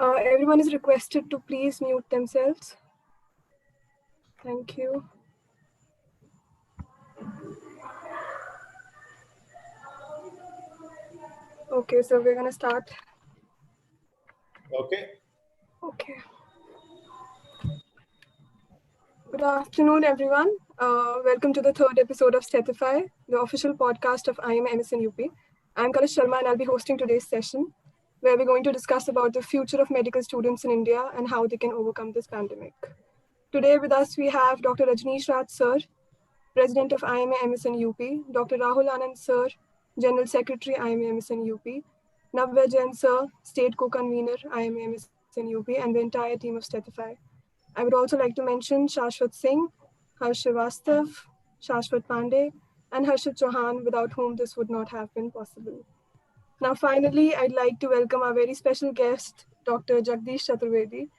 Everyone is requested to please mute themselves. Thank you. Okay, so we're gonna start. Okay. Okay. Good afternoon, everyone. Welcome to the third episode of Stethify, the official podcast of IMA MSN UP. I'm Kalash Sharma, and I'll be hosting today's session, where we're going to discuss about the future of medical students in India and how they can overcome this pandemic. Today with us, we have Dr. Rajneesh Raj Sir, President of IMA MSN UP, Dr. Rahul Anand Sir, General Secretary IMA MSN UP, Navya Jain Sir, State Co-Convener IMA MSN UP, and the entire team of Stethify. I would also like to mention Shashwat Singh, Shrivastava, Shashwat Pandey, and Harshit Chauhan, without whom this would not have been possible. Now, finally, I'd like to welcome our very special guest, Dr. Jagdish Chaturvedi,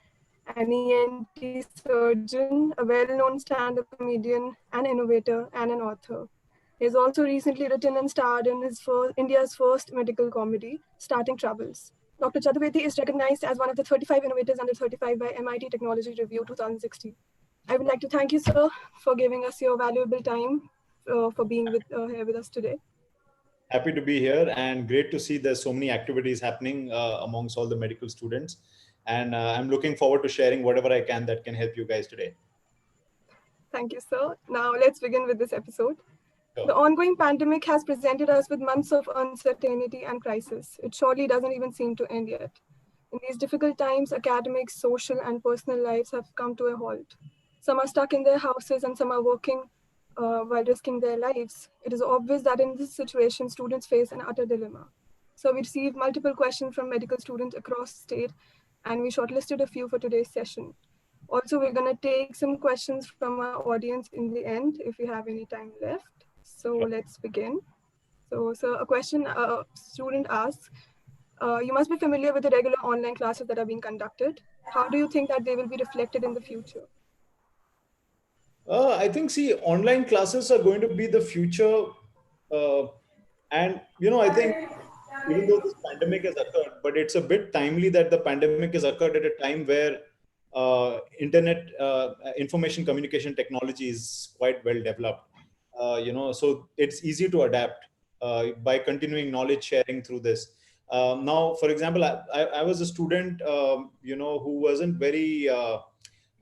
an ENT surgeon, a well-known stand-up comedian, an innovator, and an author. He has also recently written and starred in India's first medical comedy, Starting Troubles. Dr. Chaturvedi is recognized as one of the 35 innovators under 35 by MIT Technology Review 2016. I would like to thank you, sir, for giving us your valuable time for being here with us today. Happy to be here and great to see there's so many activities happening amongst all the medical students. And I'm looking forward to sharing whatever I can that can help you guys today. Thank you, sir. Now let's begin with this episode. Sure. The ongoing pandemic has presented us with months of uncertainty and crisis. It surely doesn't even seem to end yet. In these difficult times, academic, social, and personal lives have come to a halt. Some are stuck in their houses and some are working while risking their lives. It is obvious that in this situation, students face an utter dilemma. So we received multiple questions from medical students across the state, and we shortlisted a few for today's session. Also, we're going to take some questions from our audience in the end if we have any time left. So let's begin. So a question a student asks, you must be familiar with the regular online classes that are being conducted. How do you think that they will be reflected in the future? I think, see, online classes are going to be the future. And, I think even though this pandemic has occurred, but it's a bit timely that the pandemic has occurred at a time where internet information communication technology is quite well developed. So it's easy to adapt by continuing knowledge sharing through this. Now, for example, I was a student, who wasn't very,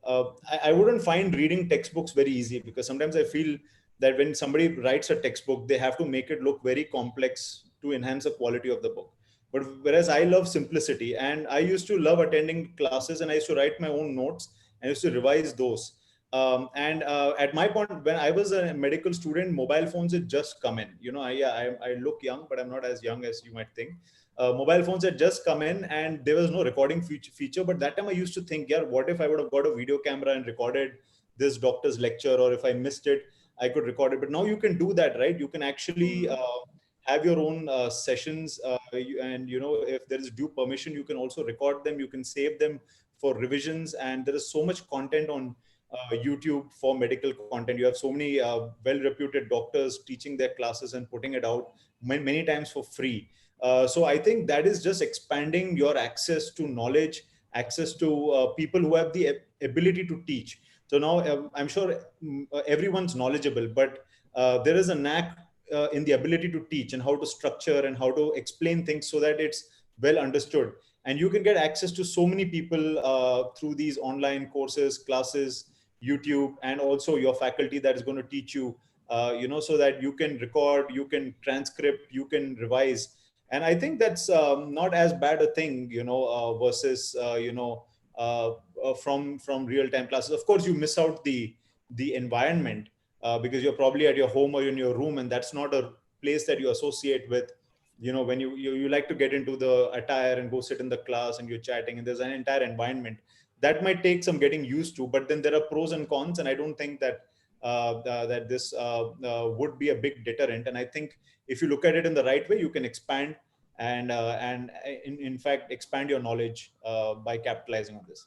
I wouldn't find reading textbooks very easy because sometimes I feel that when somebody writes a textbook, they have to make it look very complex to enhance the quality of the book. But whereas I love simplicity, and I used to love attending classes, and I used to write my own notes and I used to revise those. At my point, when I was a medical student, mobile phones had just come in. I look young, but I'm not as young as you might think. Mobile phones had just come in and there was no recording feature. But that time I used to think, yeah, what if I would have got a video camera and recorded this doctor's lecture, or if I missed it, I could record it. But now you can do that, right? You can actually have your own sessions, and if there is due permission, you can also record them. You can save them for revisions, and there is so much content on YouTube for medical content. You have so many well-reputed doctors teaching their classes and putting it out many times for free. So I think that is just expanding your access to knowledge, access to people who have the ability to teach. So now I'm sure everyone's knowledgeable, but there is a knack in the ability to teach and how to structure and how to explain things so that it's well understood. And you can get access to so many people through these online courses, classes, YouTube, and also your faculty that is going to teach you, so that you can record, you can transcript, you can revise. And I think that's not as bad a thing, versus, from real-time classes. Of course, you miss out the environment because you're probably at your home or in your room, and that's not a place that you associate with. When you like to get into the attire and go sit in the class and you're chatting, and there's an entire environment that might take some getting used to. But then there are pros and cons, and I don't think that that this would be a big deterrent. And I think if you look at it in the right way, you can expand and in fact expand your knowledge by capitalizing on this.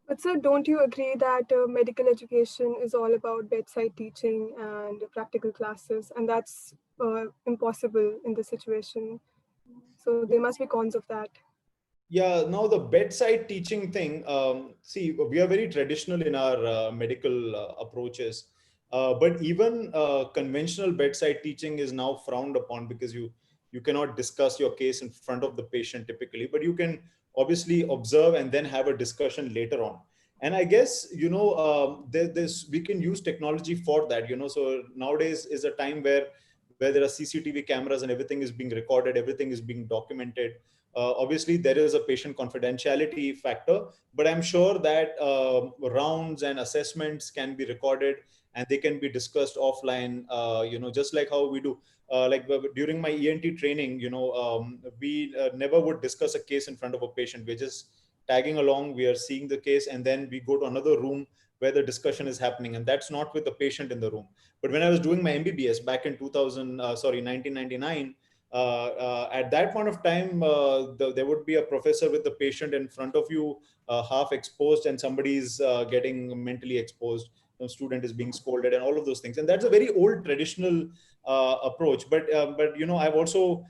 But sir, don't you agree that medical education is all about bedside teaching and practical classes, and that's impossible in this situation? So there must be cons of that. Yeah, now the bedside teaching thing. See, we are very traditional in our medical approaches, but even conventional bedside teaching is now frowned upon because you cannot discuss your case in front of the patient typically, but you can obviously observe and then have a discussion later on. And I guess there's we can use technology for that. So nowadays is a time where there are CCTV cameras and everything is being recorded, everything is being documented. Obviously, there is a patient confidentiality factor, but I'm sure that rounds and assessments can be recorded and they can be discussed offline. Just like how we do. During my ENT training, we never would discuss a case in front of a patient. We're just tagging along. We are seeing the case, and then we go to another room where the discussion is happening, and that's not with the patient in the room. But when I was doing my MBBS back in 1999, at that point of time, there would be a professor with the patient in front of you, half exposed, and somebody's getting mentally exposed. Student is being scolded, and all of those things. And that's a very old traditional approach. But I've also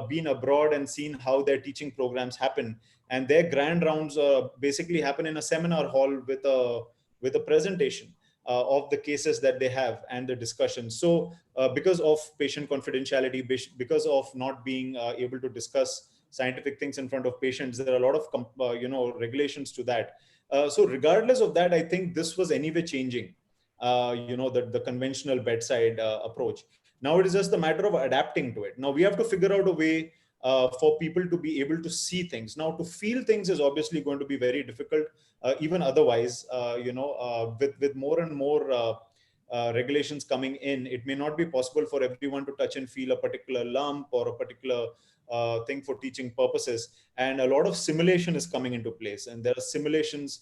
been abroad and seen how their teaching programs happen, and their grand rounds basically happen in a seminar hall with a presentation of the cases that they have and the discussion. So because of patient confidentiality, because of not being able to discuss scientific things in front of patients, there are a lot of regulations to that. So regardless of that, I think this was anyway changing. The conventional bedside approach. Now it is just a matter of adapting to it. Now we have to figure out a way for people to be able to see things. Now to feel things is obviously going to be very difficult, even otherwise. With more and more regulations coming in, it may not be possible for everyone to touch and feel a particular lump or a particular thing for teaching purposes. And a lot of simulation is coming into place, and there are simulations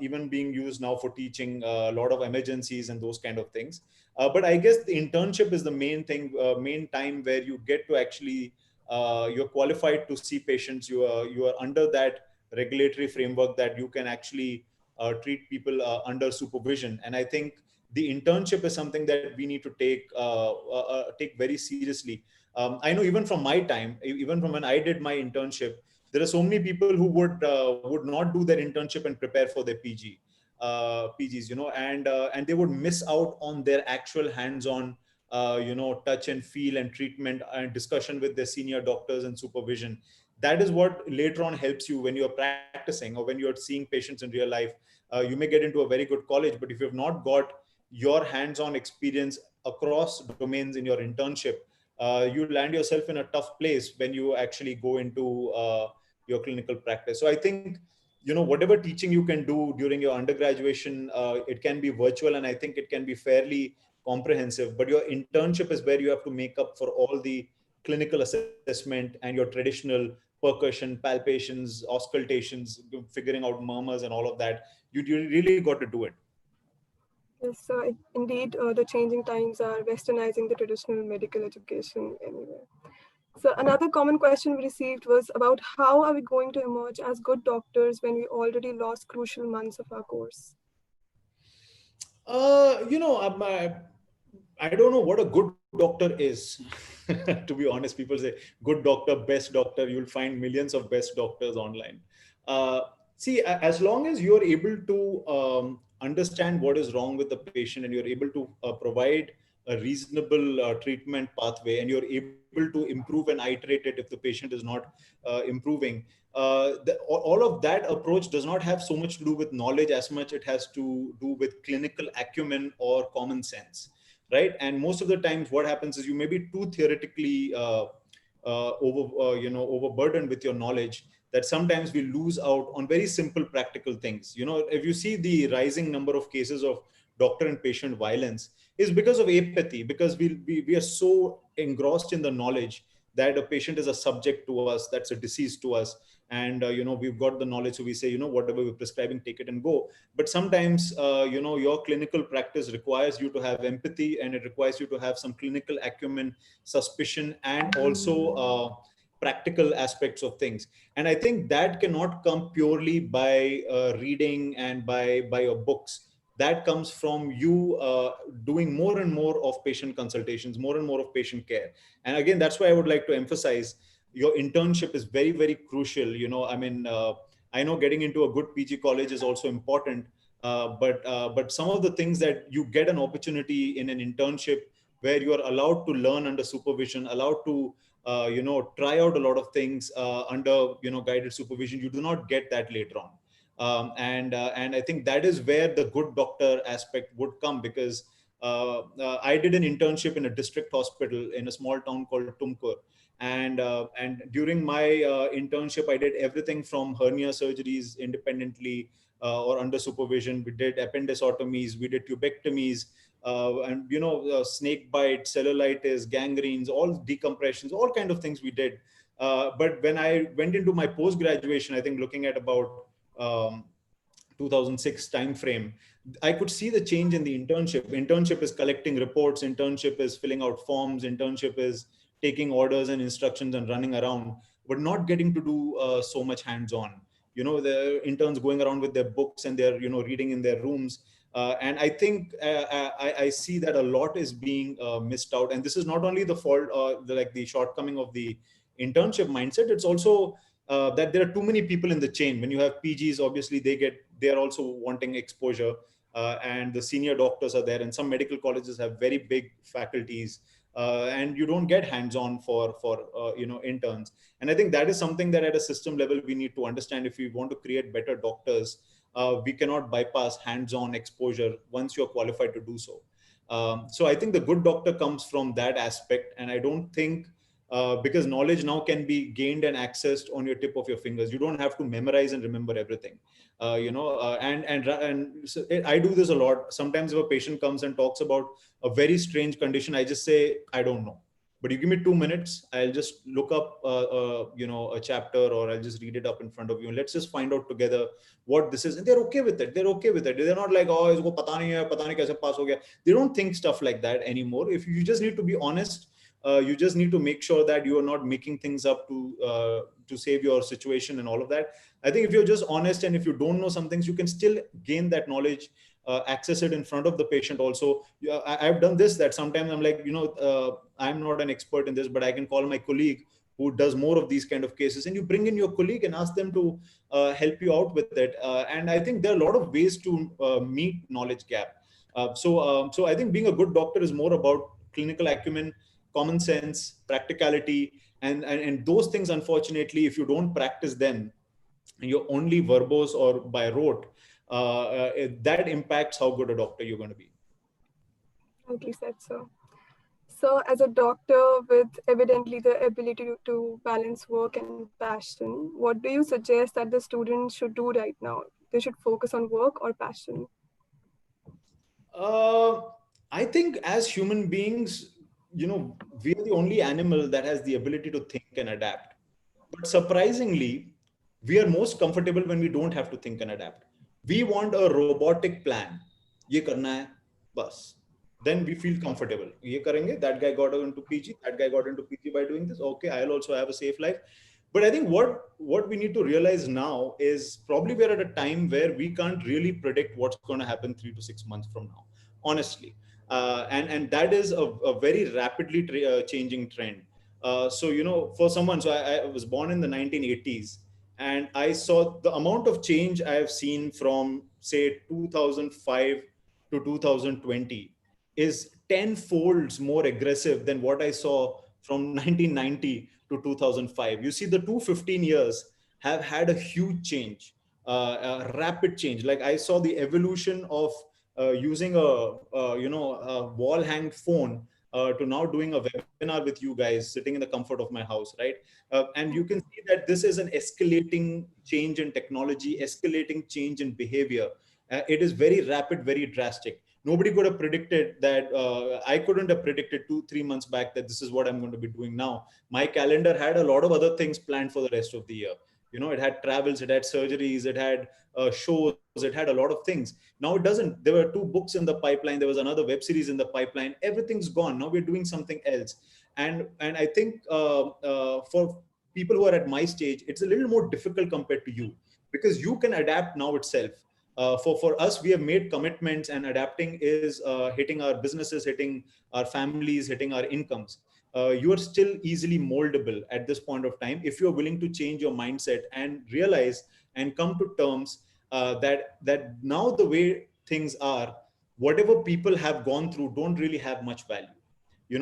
even being used now for teaching a lot of emergencies and those kind of things. But I guess the internship is the main thing, main time where you get to actually you're qualified to see patients. You are under that regulatory framework that you can actually treat people under supervision. And I think the internship is something that we need to take very seriously. I know even from my time, even from when I did my internship, there are so many people who would not do their internship and prepare for their PGs, and they would miss out on their actual hands-on, touch and feel and treatment and discussion with their senior doctors and supervision. That is what later on helps you when you're practicing or when you're seeing patients in real life. You may get into a very good college, but if you have not got your hands-on experience across domains in your internship, you land yourself in a tough place when you actually go into your clinical practice. So I think, whatever teaching you can do during your undergraduation, it can be virtual, and I think it can be fairly comprehensive. But your internship is where you have to make up for all the clinical assessment and your traditional percussion, palpations, auscultations, figuring out murmurs and all of that. You really got to do it. Yes, so indeed, the changing times are westernizing the traditional medical education anyway. So another common question we received was about how are we going to emerge as good doctors when we already lost crucial months of our course? Uh, you know, I'm, uh, I don't know what a good doctor is. To be honest, people say good doctor, best doctor. You'll find millions of best doctors online. Uh, See, as long as you're able to understand what is wrong with the patient and you're able to provide a reasonable treatment pathway, and you're able to improve and iterate it if the patient is not improving, all of that approach does not have so much to do with knowledge as much it has to do with clinical acumen or common sense, right? And most of the times what happens is you may be too theoretically overburdened with your knowledge, that sometimes we lose out on very simple practical things. If you see the rising number of cases of doctor and patient violence, is because of apathy, because we are so engrossed in the knowledge that a patient is a subject to us, that's a disease to us. And we've got the knowledge, so we say, whatever we're prescribing, take it and go. But sometimes your clinical practice requires you to have empathy, and it requires you to have some clinical acumen, suspicion, and also practical aspects of things. And I think that cannot come purely by reading and by your books. That comes from you doing more and more of patient consultations, more and more of patient care. And again, that's why I would like to emphasize, your internship is very, very crucial. I know getting into a good PG college is also important, but some of the things that you get an opportunity in an internship where you are allowed to learn under supervision, allowed to try out a lot of things under guided supervision, you do not get that later on. And I think that is where the good doctor aspect would come, because I did an internship in a district hospital in a small town called Tumkur. And during my internship, I did everything from hernia surgeries independently or under supervision. We did appendectomies, we did tubectomies, and snake bite, cellulitis, gangrenes, all decompressions, all kind of things we did. But when I went into my post graduation, I think looking at about um, 2006 time frame, I could see the change in the internship. Internship is collecting reports, internship is filling out forms, internship is taking orders and instructions and running around, but not getting to do so much hands-on. The interns going around with their books and they're reading in their rooms. And I think I see that a lot is being missed out. And this is not only the fault, the shortcoming of the internship mindset. It's also that there are too many people in the chain. When you have PGs, obviously they are also wanting exposure, and the senior doctors are there. And some medical colleges have very big faculties, and you don't get hands-on for interns. And I think that is something that at a system level we need to understand. If we want to create better doctors, we cannot bypass hands-on exposure once you're qualified to do so. So I think the good doctor comes from that aspect, and I don't think because knowledge now can be gained and accessed on your tip of your fingers. You don't have to memorize and remember everything. And so I do this a lot. Sometimes if a patient comes and talks about a very strange condition, I just say, I don't know. But you give me 2 minutes, I'll just look up, a chapter, or I'll just read it up in front of you, and let's just find out together what this is. And they're okay with it. They're okay with it. They're not like, oh, isko pata nahi hai, pata nahi kaise pass ho gaya. They don't think stuff like that anymore. If you just need to be honest, you just need to make sure that you are not making things up to save your situation and all of that. I think if you're just honest, and if you don't know some things, you can still gain that knowledge, access it in front of the patient also. I've done this, that sometimes I'm like, I'm not an expert in this, but I can call my colleague who does more of these kind of cases, and you bring in your colleague and ask them to help you out with it. And I think there are a lot of ways to meet knowledge gap. So I think being a good doctor is more about clinical acumen, common sense, practicality, and those things, unfortunately, if you don't practice them, and you're only verbose or by rote, that impacts how good a doctor you're going to be. Rightly said, so. So as a doctor with evidently the ability to balance work and passion, what do you suggest that the students should do right now? They should focus on work or passion? I think as human beings, we are the only animal that has the ability to think and adapt. But surprisingly, we are most comfortable when we don't have to think and adapt. We want a robotic plan. Ye karna hai, bas. Then we feel comfortable. Ye karenge, that guy got into PG, that guy got into PG by doing this. Okay, I'll also have a safe life. But I think what we need to realize now is probably we're at a time where we can't really predict what's going to happen 3 to 6 months from now, honestly. And that is a very rapidly changing trend. So, for someone, so I was born in the 1980s, and I saw the amount of change I have seen from, say, 2005 to 2020 is 10 folds more aggressive than what I saw from 1990 to 2005. You see, the 215 years have had a huge change, a rapid change. Like I saw the evolution of using a wall hanged phone to now doing a webinar with you guys sitting in the comfort of my house, right? And you can see that this is an escalating change in technology, escalating change in behavior. It is very rapid, very drastic. Nobody could have predicted that. I couldn't have predicted 2-3 months back that this is what I'm going to be doing now. My calendar had a lot of other things planned for the rest of the year. It had travels, it had surgeries, it had shows, it had a lot of things. Now it doesn't. There were 2 books in the pipeline. There was another web series in the pipeline. Everything's gone. Now we're doing something else. And I think for people who are at my stage, it's a little more difficult compared to you, because you can adapt now itself. For us, we have made commitments, and adapting is hitting our businesses, hitting our families, hitting our incomes. you are still easily moldable at this point of time if you're willing to change your mindset and realize and come to terms that now the way things are, whatever people have gone through don't really have much value.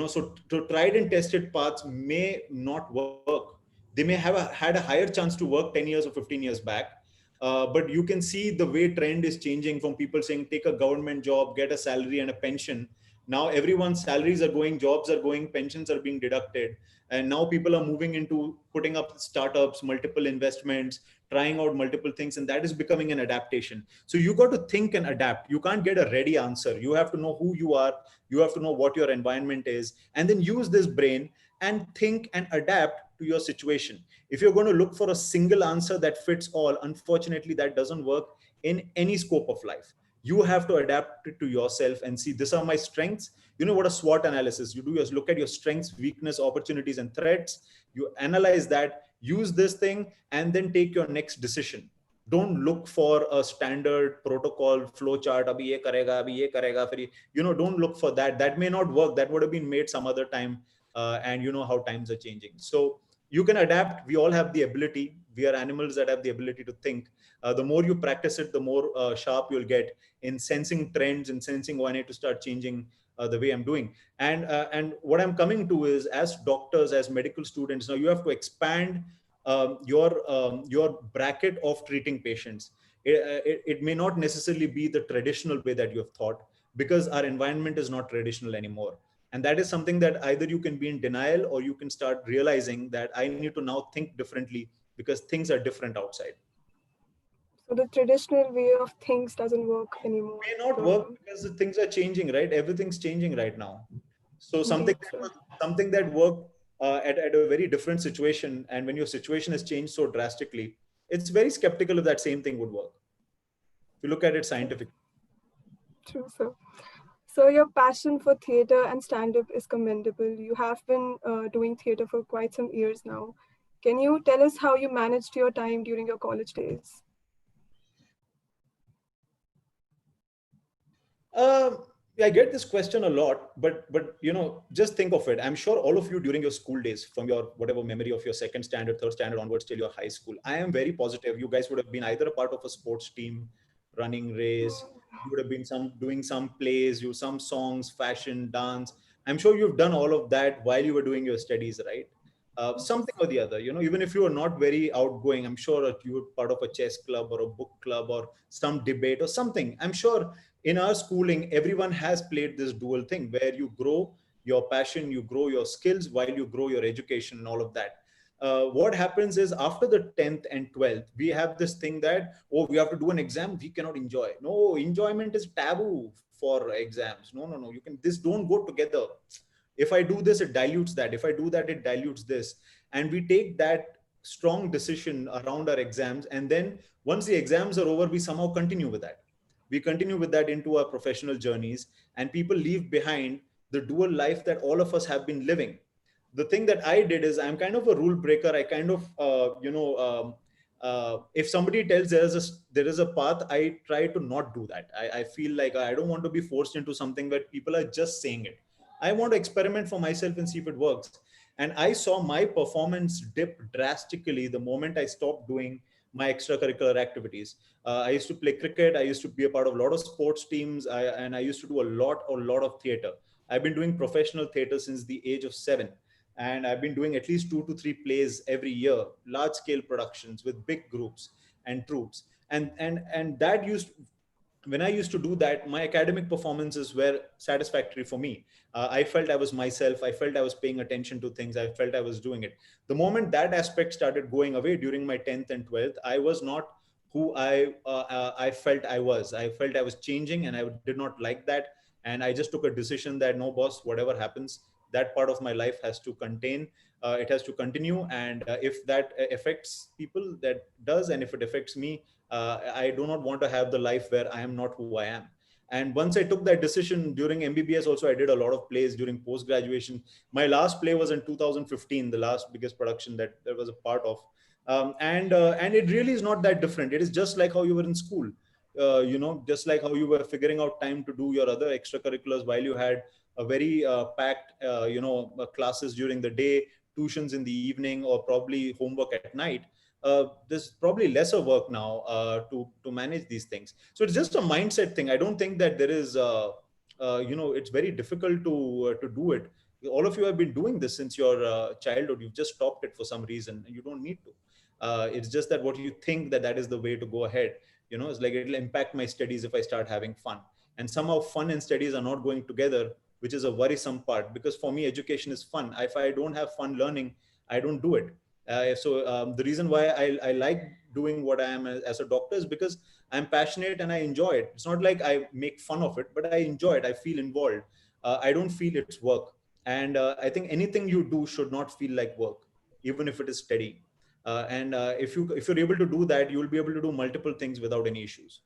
So to tried and tested paths may not work. They may have had a higher chance to work 10 years or 15 years back. But you can see the way trend is changing from people saying take a government job, get a salary and a pension. Now everyone's salaries are going, jobs are going, pensions are being deducted, and now people are moving into putting up startups, multiple investments, trying out multiple things, and that is becoming an adaptation. So you got to think and adapt. You can't get a ready answer. You have to know who you are, you have to know what your environment is, and then use this brain and think and adapt to your situation. If you're going to look for a single answer that fits all, unfortunately that doesn't work in any scope of life. You have to adapt it to yourself and see, these are my strengths. You know what a SWOT analysis you do is look at your strengths, weakness, opportunities and threats. You analyze that, use this thing, and then take your next decision. Don't look for a standard protocol flow chart. Abhi ye karega, abhi ye karega, फिर don't look for that. That may not work. That would have been made some other time. And you know how times are changing. So you can adapt. We all have the ability. We are animals that have the ability to think. The more you practice it, the more sharp you'll get in sensing trends and sensing, oh, I need to start changing the way I'm doing. And what I'm coming to is, as doctors, as medical students, now you have to expand your bracket of treating patients. It may not necessarily be the traditional way that you have thought, because our environment is not traditional anymore. And that is something that either you can be in denial, or you can start realizing that I need to now think differently because things are different outside. So the traditional way of things doesn't work anymore. May not work because the things are changing, right? Everything's changing right now. So something that worked at a very different situation, and when your situation has changed so drastically, it's very skeptical if that same thing would work. If you look at it scientifically. True, sir. So your passion for theatre and stand-up is commendable. You have been doing theatre for quite some years now. Can you tell us how you managed your time during your college days? I get this question a lot, but just think of it. I'm sure all of you during your school days, from your whatever memory of your second standard, third standard onwards till your high school, I am very positive you guys would have been either a part of a sports team, running race, you would have been doing some plays, some songs, fashion, dance. I'm sure you've done all of that while you were doing your studies, right? Something or the other, even if you are not very outgoing, I'm sure that you were part of a chess club or a book club or some debate or something. I'm sure in our schooling, everyone has played this dual thing where you grow your passion, you grow your skills while you grow your education and all of that. What happens is after the 10th and 12th, we have this thing that, oh, we have to do an exam, we cannot enjoy. No, enjoyment is taboo for exams. No. This don't go together. If I do this, it dilutes that. If I do that, it dilutes this. And we take that strong decision around our exams. And then once the exams are over, we somehow continue with that. We continue with that into our professional journeys, and people leave behind the dual life that all of us have been living. The thing that I did is, I'm kind of a rule breaker. I kind of, if somebody tells there is a path, I try to not do that. I feel like I don't want to be forced into something where people are just saying it. I want to experiment for myself and see if it works. And I saw my performance dip drastically the moment I stopped doing my extracurricular activities. I used to play cricket. I used to be a part of a lot of sports teams. And I used to do a lot of theater. I've been doing professional theater since the age of 7. And I've been doing at least 2 to 3 plays every year, large scale productions with big groups and troops. And that when I used to do that, my academic performances were satisfactory for me. I felt I was myself. I felt I was paying attention to things. I felt I was doing it. The moment that aspect started going away during my 10th and 12th, I was not who I felt I was. I felt I was changing, and I did not like that. And I just took a decision that, no, boss, whatever happens, that part of my life has to contain. It has to continue. And if that affects people, that does. And if it affects me, I do not want to have the life where I am not who I am. And once I took that decision during MBBS, also I did a lot of plays during post-graduation. My last play was in 2015, the last biggest production that I was a part of. And it really is not that different. It is just like how you were in school. Just like how you were figuring out time to do your other extracurriculars while you had a very packed, classes during the day, tuitions in the evening, or probably homework at night. There's probably lesser work now to manage these things. So it's just a mindset thing. I don't think that there is, it's very difficult to do it. All of you have been doing this since your childhood. You've just stopped it for some reason, and you don't need to. It's just that what you think that is the way to go ahead. It's like it'll impact my studies if I start having fun, and somehow fun and studies are not going together, which is a worrisome part, because for me education is fun. If I don't have fun learning, I don't do it. The reason why I like doing what I am as a doctor is because I'm passionate and I enjoy it. It's not like I make fun of it, but I enjoy it. I feel involved. I don't feel it's work. And I think anything you do should not feel like work, even if it is steady. And if you're able to do that, you will be able to do multiple things without any issues.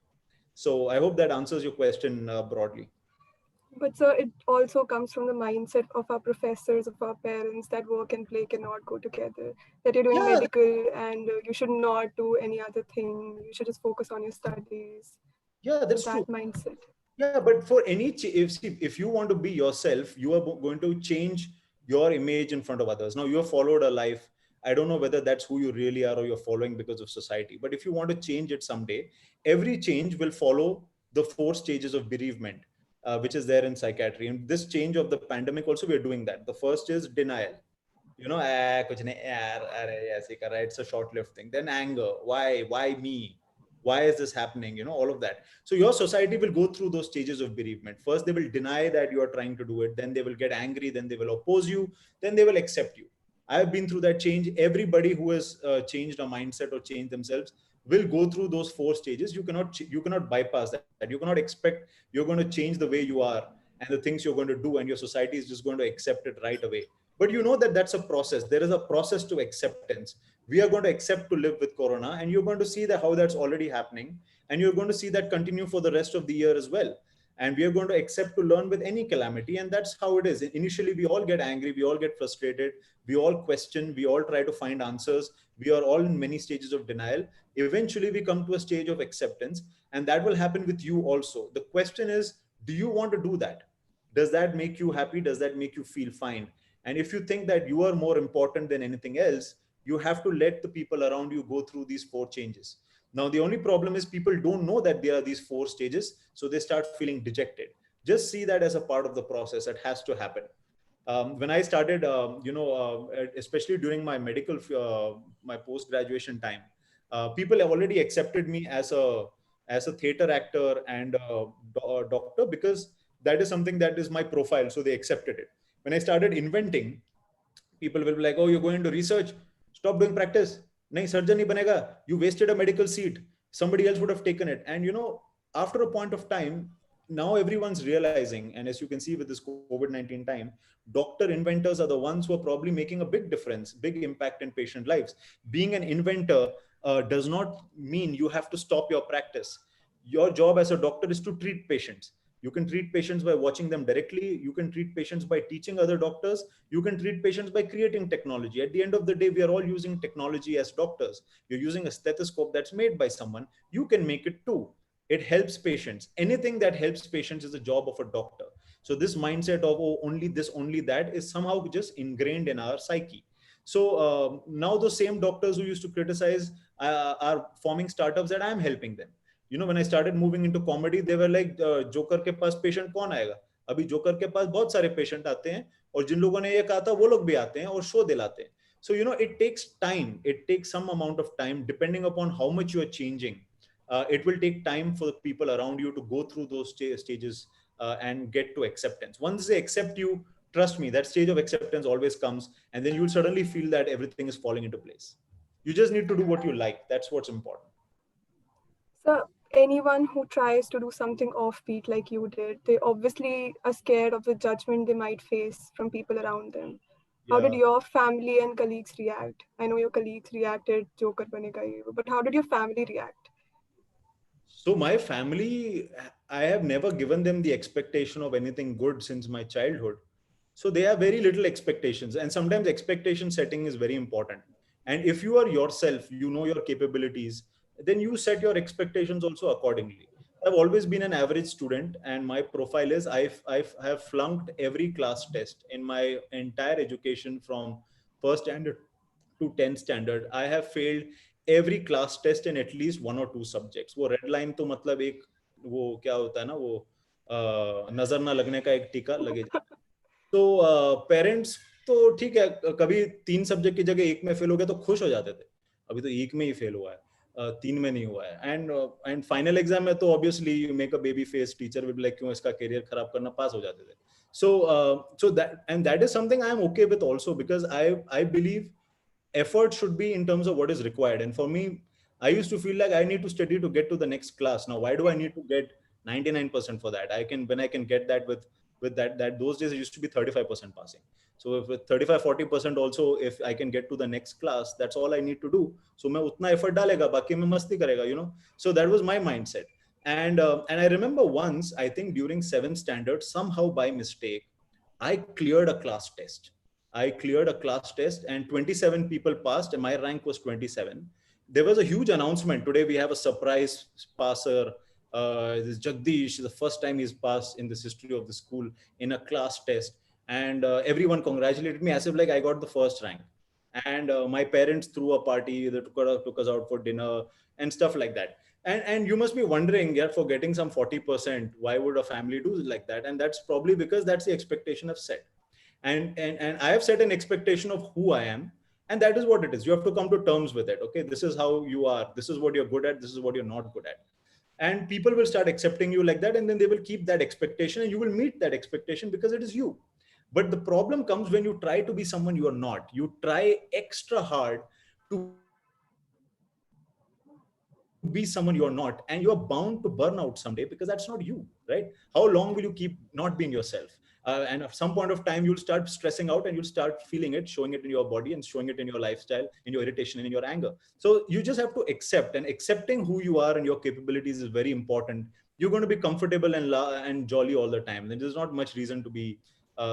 So I hope that answers your question broadly. But sir, it also comes from the mindset of our professors, of our parents, that work and play cannot go together. That you're doing Yeah, medical and you should not do any other thing. You should just focus on your studies. yeah, So that's that true. mindset. Yeah, but for any if you want to be yourself, you are going to change your image in front of others. Now you have followed a life. I don't know whether that's who you really are or you're following because of society. But if you want to change it someday, every change will follow the 4 stages of bereavement, which is there in psychiatry. And this change of the pandemic also, we are doing that. The first is denial. कुछ नहीं यार, अरे ऐसे कर रहा है, it's a short-lived thing. Then anger, why me, why is this happening, all of that. So your society will go through those stages of bereavement. First they will deny that you are trying to do it, then they will get angry, then they will oppose you, then they will accept you. I have been through that change. Everybody who has changed a mindset or changed themselves will go through those 4 stages. You cannot bypass that. You cannot expect you're going to change the way you are and the things you're going to do and your society is just going to accept it right away. But you know that that's a process. There is a process to acceptance. We are going to accept to live with corona, and you're going to see that how that's already happening, and you're going to see that continue for the rest of the year as well. And we are going to accept to learn with any calamity, and that's how it is. Initially we all get angry, we all get frustrated, we all question, we all try to find answers, we are all in many stages of denial. Eventually we come to a stage of acceptance, and that will happen with you also. The question is, do you want to do that? Does that make you happy? Does that make you feel fine? And if you think that you are more important than anything else, you have to let the people around you go through these 4 changes. Now, the only problem is people don't know that there are these 4 stages, so they start feeling dejected. Just see that as a part of the process. It has to happen. When I started, especially during my my post-graduation time, people have already accepted me as a theater actor and a doctor, because that is something that is my profile. So they accepted it. When I started inventing, people will be like, "Oh, you're going to research? Stop doing practice. Nahi, surgeon nahi banega. You wasted a medical seat. Somebody else would have taken it." And after a point of time, now everyone's realizing, and as you can see with this COVID-19 time, doctor inventors are the ones who are probably making a big difference, big impact in patient lives. Being an inventor does not mean you have to stop your practice. Your job as a doctor is to treat patients. You can treat patients by watching them directly. You can treat patients by teaching other doctors. You can treat patients by creating technology. At the end of the day, we are all using technology as doctors. You're using a stethoscope that's made by someone. You can make it too. It helps patients. Anything that helps patients is a job of a doctor. So this mindset of, oh, only this, only that, is somehow just ingrained in our psyche. So now those same doctors who used to criticize are forming startups that I'm helping them. When I started moving into comedy, they were like, joker के पास patient कौन आएगा? अभी joker के पास बहुत सारे patient आते हैं, और जिन लोगों ने ये कहा था वो लोग भी आते हैं और शो दिलाते हैं. So it takes time. It takes some amount of time, depending upon how much you are changing. It will take time for the people around you to go through those stages and get to acceptance. Once they accept you, trust me, that stage of acceptance always comes, and then you'll suddenly feel that everything is falling into place. You just need to do what you like. That's what's important. So anyone who tries to do something offbeat like you did, they obviously are scared of the judgment they might face from people around them. How did Yeah. your family and colleagues react? I know your colleagues reacted, Joker banega ye, but how did your family react? So my family, I have never given them the expectation of anything good since my childhood. So they have very little expectations, and sometimes expectation setting is very important. And if you are yourself, you know your capabilities, then you set your expectations also accordingly. I've always been an average student, and my profile is I have flunked every class test in my entire education from first standard to 10th standard. I have failed every class test in at least one or two subjects. वो red line तो मतलब एक वो क्या होता है ना वो नजर ना लगने का एक टीका लगे जाता है. तो पेरेंट्स तो ठीक है, कभी 3 सब्जेक्ट की जगह एक में फेल हो गया तो खुश हो जाते थे. अभी तो एक में ही फेल हुआ है, 3 में नहीं हुआ है. एंड फाइनल एग्जाम में तो obviously you make a baby face, teacher will be like क्यों इसका करियर खराब करना, पास हो जाते थे. So that is something I am okay with also, because I believe effort should be in terms of what is required. And for me, I used to feel like I need to study to get to the next class. Now why do I need to get 99% for that? I can, when I can get that with that those days it used to be 35% passing. So if with 35-40% also, if I can get to the next class, that's all I need to do. So मैं उतना effort डालेगा, बाकी मैं मस्ती करेगा, you know. So that was my mindset. And I remember once, I think during 7th standard, somehow by mistake, I cleared a class test. I cleared a class test and 27 people passed and my rank was 27. There was a huge announcement. Today we have a surprise passer. This Jagdish, the first time he's passed in this history of the school in a class test. And everyone congratulated me as if like I got the first rank. And my parents threw a party, they took us out for dinner and stuff like that. And you must be wondering, yeah, for getting some 40%, why would a family do like that? And that's probably because that's the expectation I've set. And I have set an expectation of who I am, and that is what it is. You have to come to terms with it. Okay, this is how you are. This is what you're good at. This is what you're not good at. And people will start accepting you like that, and then they will keep that expectation, and you will meet that expectation because it is you. But the problem comes when you try to be someone you are not. You try extra hard to be someone you are not, and you are bound to burn out someday because that's not you, right? How long will you keep not being yourself? And at some point of time, you'll start stressing out and you'll start feeling it, showing it in your body and showing it in your lifestyle, in your irritation and in your anger. So you just have to accept, and accepting who you are and your capabilities is very important. You're going to be comfortable and jolly all the time. Then there's not much reason to be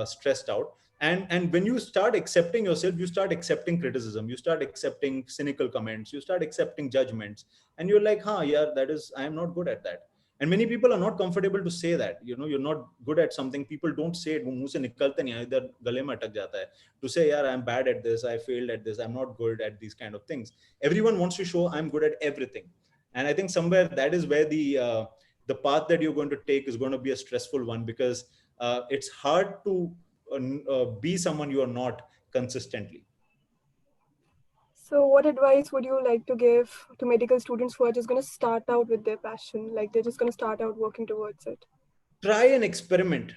stressed out. And when you start accepting yourself, you start accepting criticism, you start accepting cynical comments, you start accepting judgments, and you're like, huh, yeah, that is, I am not good at that. And many people are not comfortable to say that, you know, you're not good at something. People don't say it, वो मुंह से निकलते नहीं है, इधर गले में अटक जाता है. To say, yeah, I'm bad at this, I failed at this, I'm not good at these kind of things. Everyone wants to show I'm good at everything. And I think somewhere that is where the path that you're going to take is going to be a stressful one, because it's hard to be someone you are not consistently. So what advice would you like to give to medical students who are just going to start out with their passion? Like they're just going to start out working towards it. Try and experiment.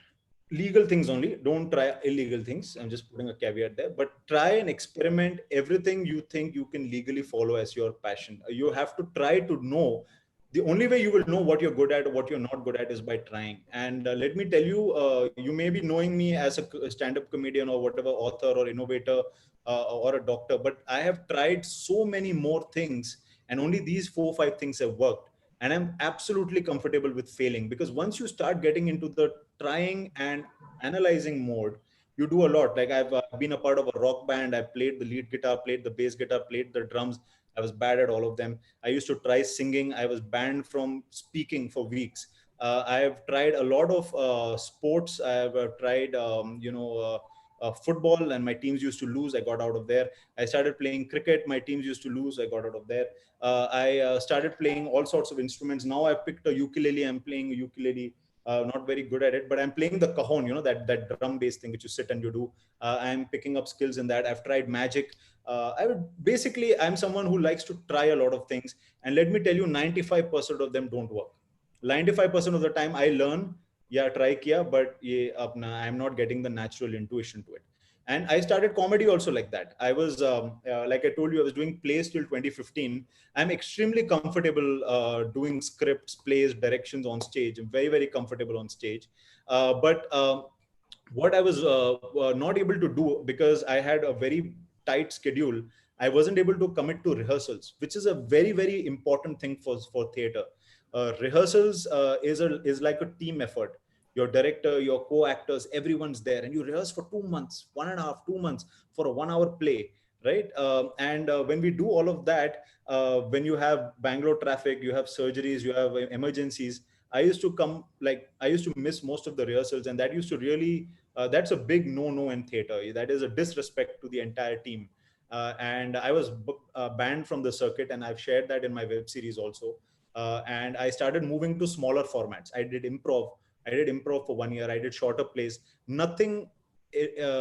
Legal things only. Don't try illegal things. I'm just putting a caveat there. But try and experiment everything you think you can legally follow as your passion. You have to try to know. The only way you will know what you're good at or what you're not good at is by trying. And let me tell you, you may be knowing me as a stand-up comedian or whatever, author or innovator or a doctor, but I have tried so many more things, and only these 4 or 5 things have worked. And I'm absolutely comfortable with failing, because once you start getting into the trying and analyzing mode, you do a lot. Like I've been a part of a rock band. I played the lead guitar, played the bass guitar, played the drums. I was bad at all of them. I used to try singing. I was banned from speaking for weeks. I have tried a lot of sports. I have tried, football, and my teams used to lose. I got out of there. I started playing cricket. My teams used to lose. I got out of there. I started playing all sorts of instruments. Now I've picked a ukulele. I'm playing a ukulele. Not very good at it, but I'm playing the cajon, you know, that drum bass thing which you sit and you do. I'm picking up skills in that. I've tried magic. I'm someone who likes to try a lot of things. And let me tell you, 95% of them don't work. 95% of the time I learn, yeah, try kiya, but I'm not getting the natural intuition to it. And I started comedy also like that. I was, like I told you, I was doing plays till 2015. I'm extremely comfortable doing scripts, plays, directions on stage. I'm very, very comfortable on stage. But what I was not able to do, because I had a very tight schedule, I wasn't able to commit to rehearsals, which is a very, very important thing for theater. Rehearsals is like a team effort. Your director, your co-actors, everyone's there, and you rehearse for 2 months, 1.5, 2 months for a 1 hour play, right? And when we do all of that, when you have Bangalore traffic, you have surgeries, you have emergencies, I used to come, like, I used to miss most of the rehearsals, and that used to really, that's a big no in theater. That is a disrespect to the entire team. And I was banned from the circuit, and I've shared that in my web series also. And I started moving to smaller formats. I did improv for 1 year. I did shorter plays. Nothing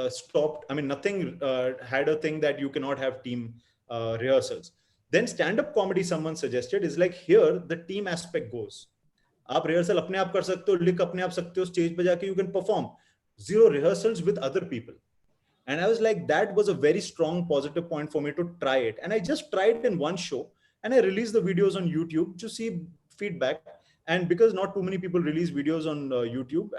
stopped. I mean, nothing had a thing that you cannot have team rehearsals. Then stand-up comedy, someone suggested, is like, here the team aspect goes. आप rehearsal अपने आप कर सकते हो, लिख अपने आप सकते हो, स्टेज पे जाके you can perform. Zero rehearsals with other people. And I was like, that was a very strong positive point for me to try it. And I just tried in one show, and I released the videos on YouTube to see feedback. And because not too many people release videos on YouTube,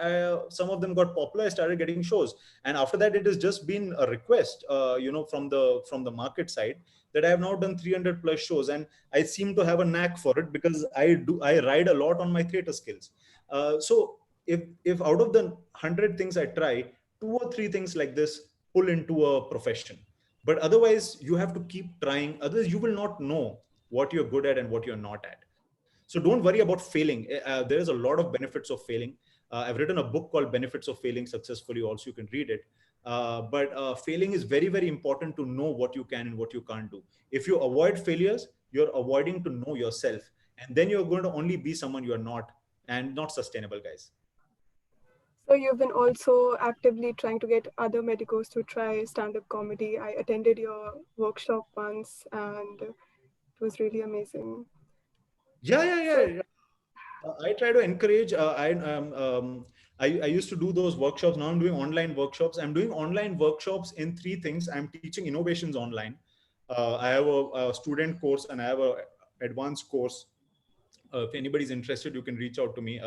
some of them got popular. I started getting shows, and after that, it has just been a request, from the market side, that I have now done 300 plus shows, and I seem to have a knack for it because I ride a lot on my theater skills. So if out of the 100 things I try, 2 or 3 things like this pull into a profession. But otherwise, you have to keep trying. Otherwise, you will not know what you're good at and what you're not at. So don't worry about failing. There is a lot of benefits of failing. I've written a book called Benefits of Failing Successfully. Also, you can read it. But failing is very, very important to know what you can and what you can't do. If you avoid failures, you're avoiding to know yourself. And then you're going to only be someone you're not, and not sustainable, guys. So you've been also actively trying to get other medicos to try stand-up comedy. I attended your workshop once, and it was really amazing. Yeah. I try to encourage. I used to do those workshops. Now I'm doing online workshops. I'm doing online workshops in 3 things. I'm teaching innovations online. I have a student course, and I have a advanced course. If anybody's interested, you can reach out to me.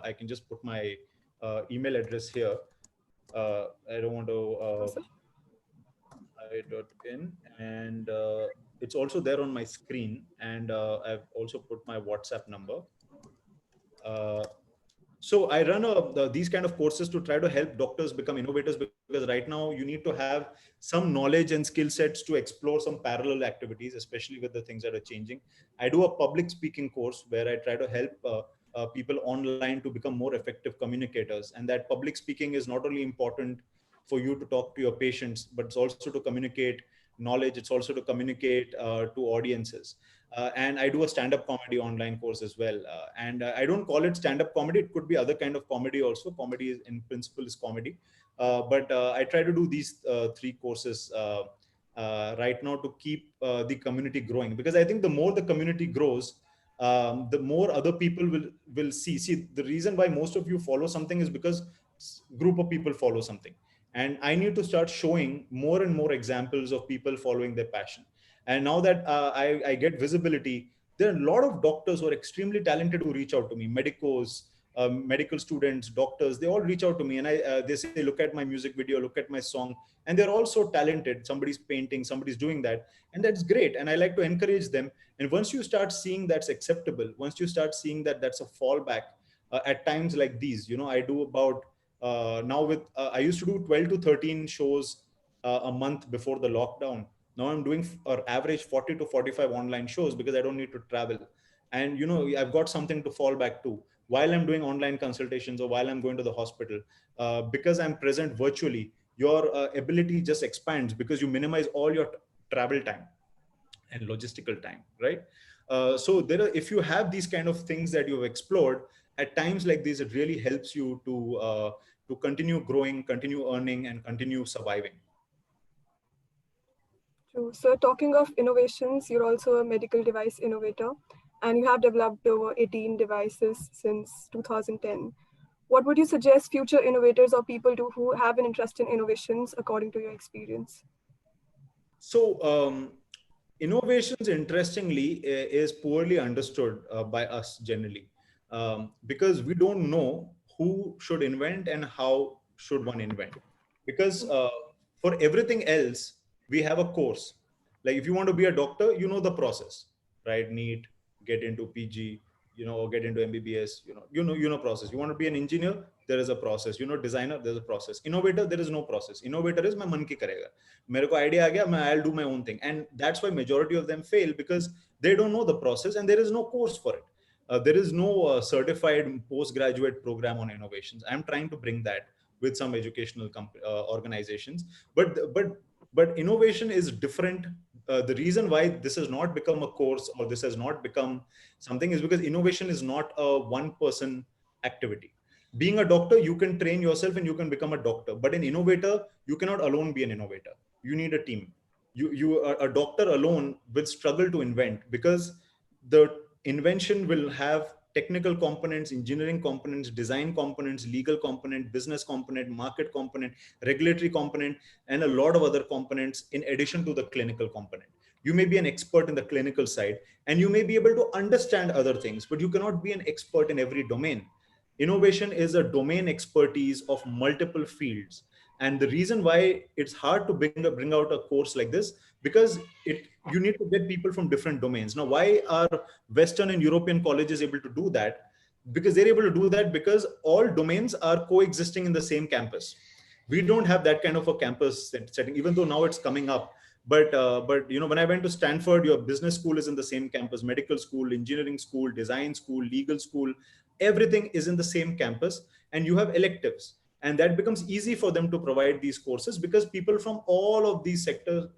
I can just put my email address here. I don't want to Awesome. I.in, and it's also there on my screen. And I've also put my WhatsApp number. Uh, so I run these kind of courses to try to help doctors become innovators, because right now you need to have some knowledge and skill sets to explore some parallel activities, especially with the things that are changing. I do a public speaking course where I try to help people online to become more effective communicators. And that public speaking is not only important for you to talk to your patients, but it's also to communicate knowledge. It's also to communicate to audiences. And I do a stand-up comedy online course as well. And I don't call it stand-up comedy. It could be other kind of comedy also. Comedy is, in principle, is comedy. But I try to do these 3 courses right now to keep the community growing. Because I think the more the community grows, the more other people will see. See, the reason why most of you follow something is because group of people follow something. And I need to start showing more and more examples of people following their passion. And now that I get visibility, there are a lot of doctors who are extremely talented who reach out to me, medicos, medical students, doctors. They all reach out to me, and they say, look at my music video, look at my song. And they're all so talented. Somebody's painting, somebody's doing that. And that's great. And I like to encourage them. And once you start seeing that's acceptable, once you start seeing that that's a fallback, at times like these, I do about now with, I used to do 12 to 13 shows a month before the lockdown. Now I'm doing an average 40 to 45 online shows because I don't need to travel. And, I've got something to fall back to while I'm doing online consultations or while I'm going to the hospital. Because I'm present virtually, your ability just expands because you minimize all your travel time and logistical time, right? So if you have these kind of things that you've explored, at times like this, it really helps you to continue growing, continue earning, and continue surviving. True. So talking of innovations, you're also a medical device innovator, and you have developed over 18 devices since 2010. What would you suggest future innovators or people do who have an interest in innovations according to your experience? So innovations, interestingly, is poorly understood by us generally, because we don't know who should invent and how should one invent. Because for everything else, we have a course. Like if you want to be a doctor, you know the process, right? NEET, get into PG, or get into MBBS. Process. You want to be an engineer, there is a process. Designer, there's a process. Innovator, there is no process. Innovator is मैं मन की करेगा. मेरे को idea आ गया, I'll do my own thing. And that's why majority of them fail, because they don't know the process and there is no course for it. There is no certified postgraduate program on innovations. I'm trying to bring that with some educational organizations, but innovation is different. The reason why this has not become a course or this has not become something is because innovation is not a one person activity. Being a doctor, you can train yourself and you can become a doctor, but an innovator, you cannot alone be an innovator. You need a team. A doctor alone will struggle to invent, because the invention will have technical components, engineering components, design components, legal component, business component, market component, regulatory component, and a lot of other components in addition to the clinical component. You may be an expert in the clinical side and you may be able to understand other things, but you cannot be an expert in every domain. Innovation is a domain expertise of multiple fields. And the reason why it's hard to bring out a course like this, because you need to get people from different domains. Now, why are Western and European colleges able to do that? Because they're able to do that because all domains are coexisting in the same campus. We don't have that kind of a campus setting, even though now it's coming up. But when I went to Stanford, your business school is in the same campus, medical school, engineering school, design school, legal school, everything is in the same campus, and you have electives. And that becomes easy for them to provide these courses because people from all of these sector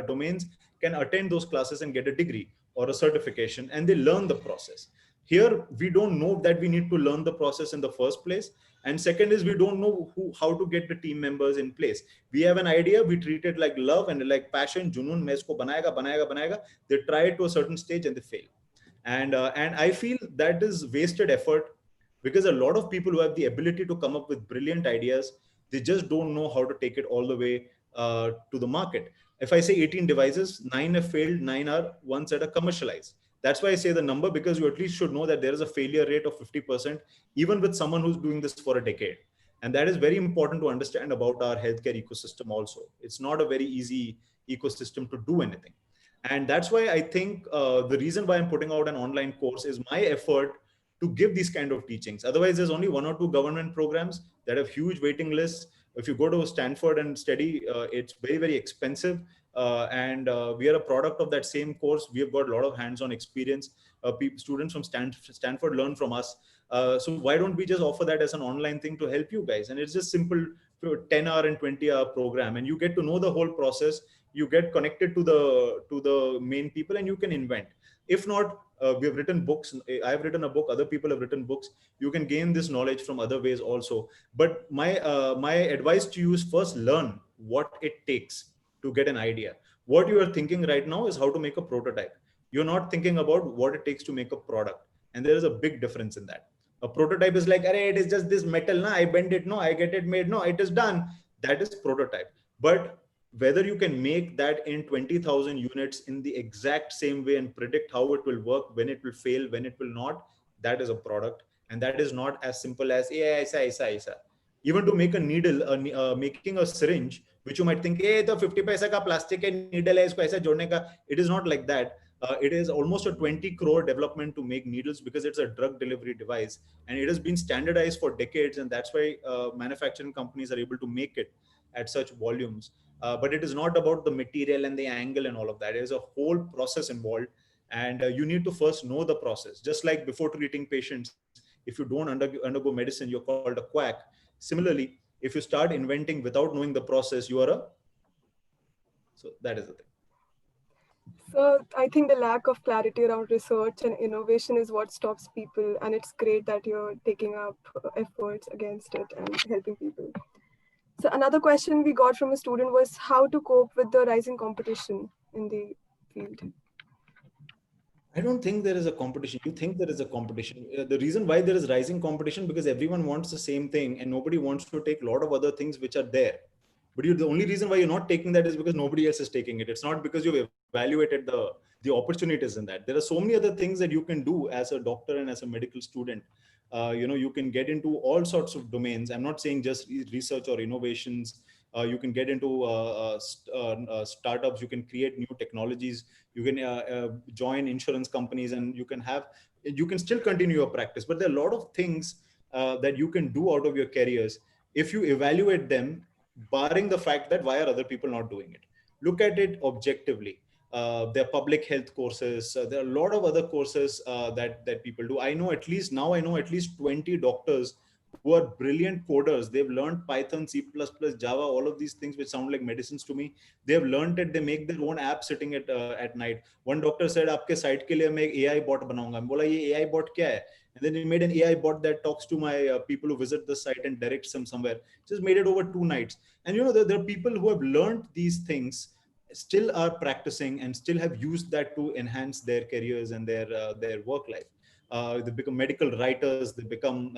domains can attend those classes and get a degree or a certification, and they learn the process. Here, we don't know that we need to learn the process in the first place. And second is, we don't know how to get the team members in place. We have an idea, we treat it like love and like passion, junoon, main isko banayega. They try it to a certain stage and they fail. And I feel that is wasted effort, because a lot of people who have the ability to come up with brilliant ideas, they just don't know how to take it all the way to the market. If I say 18 devices, 9 have failed, 9 are ones that are commercialized. That's why I say the number, because you at least should know that there is a failure rate of 50%, even with someone who's doing this for a decade. And that is very important to understand about our healthcare ecosystem also. It's not a very easy ecosystem to do anything. And that's why I think the reason why I'm putting out an online course is my effort to give these kind of teachings. Otherwise, there's only one or two government programs that have huge waiting lists. If you go to Stanford and study, it's very, very expensive. And we are a product of that same course. We have got a lot of hands-on experience. Students from Stanford learn from us. So why don't we just offer that as an online thing to help you guys? And it's just simple 10-hour and 20-hour program, and you get to know the whole process. You get connected to the main people, and you can invent. If not, we have written books. I've written a book. Other people have written books. You can gain this knowledge from other ways also. But my advice to you is, first learn what it takes to get an idea. What you are thinking right now is how to make a prototype. You're not thinking about what it takes to make a product. And there is a big difference in that. A prototype is like, it is just this metal. I bend it. No, I get it made. No, it is done. That is prototype. But whether you can make that in 20,000 units in the exact same way and predict how it will work, when it will fail, when it will not, that is a product. And that is not as simple as, aisa. Even to make a needle, making a syringe, which you might think, the 50 paisa ka plastic hai, needle hai, isko aisa jodne ka. It is not like that. It is almost a 20 crore development to make needles, because it's a drug delivery device, and it has been standardized for decades. And that's why manufacturing companies are able to make it at such volumes. But it is not about the material and the angle and all of that. There is a whole process involved, and you need to first know the process. Just like before treating patients, if you don't undergo medicine, you're called a quack. Similarly, if you start inventing without knowing the process, you are a... So that is the thing. So I think the lack of clarity around research and innovation is what stops people, and it's great that you're taking up efforts against it and helping people. So another question we got from a student was how to cope with the rising competition in the field. I don't think there is a competition. You think there is a competition. The reason why there is rising competition, because everyone wants the same thing and nobody wants to take a lot of other things which are there. But the only reason why you're not taking that is because nobody else is taking it. It's not because you've evaluated the opportunities in that. There are so many other things that you can do as a doctor and as a medical student. You can get into all sorts of domains. I'm not saying just research or innovations. You can get into startups. You can create new technologies. You can join insurance companies, and you can still continue your practice. But there are a lot of things that you can do out of your careers if you evaluate them, barring the fact that why are other people not doing it. Look at it objectively. there are public health courses. There are a lot of other courses that people do. I know at least 20 doctors who are brilliant coders. They've learned Python, C++, Java, all of these things which sound like medicines to me. They have learned it. They make their own app sitting at night. One doctor said, "आपके site के लिए मैं एक AI bot बनाऊंगा." मैं बोला, "ये AI bot क्या है?" And then he made an AI bot that talks to my people who visit the site and directs them somewhere. Just made it over 2 nights. And there are people who have learned these things, still are practicing, and still have used that to enhance their careers and their work life. They become medical writers. They become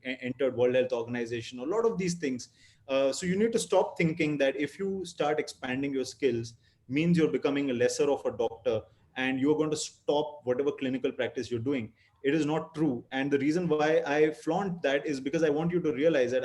entered World Health Organization. A lot of these things. So you need to stop thinking that if you start expanding your skills, means you're becoming a lesser of a doctor and you're going to stop whatever clinical practice you're doing. It is not true. And the reason why I flaunt that is because I want you to realize that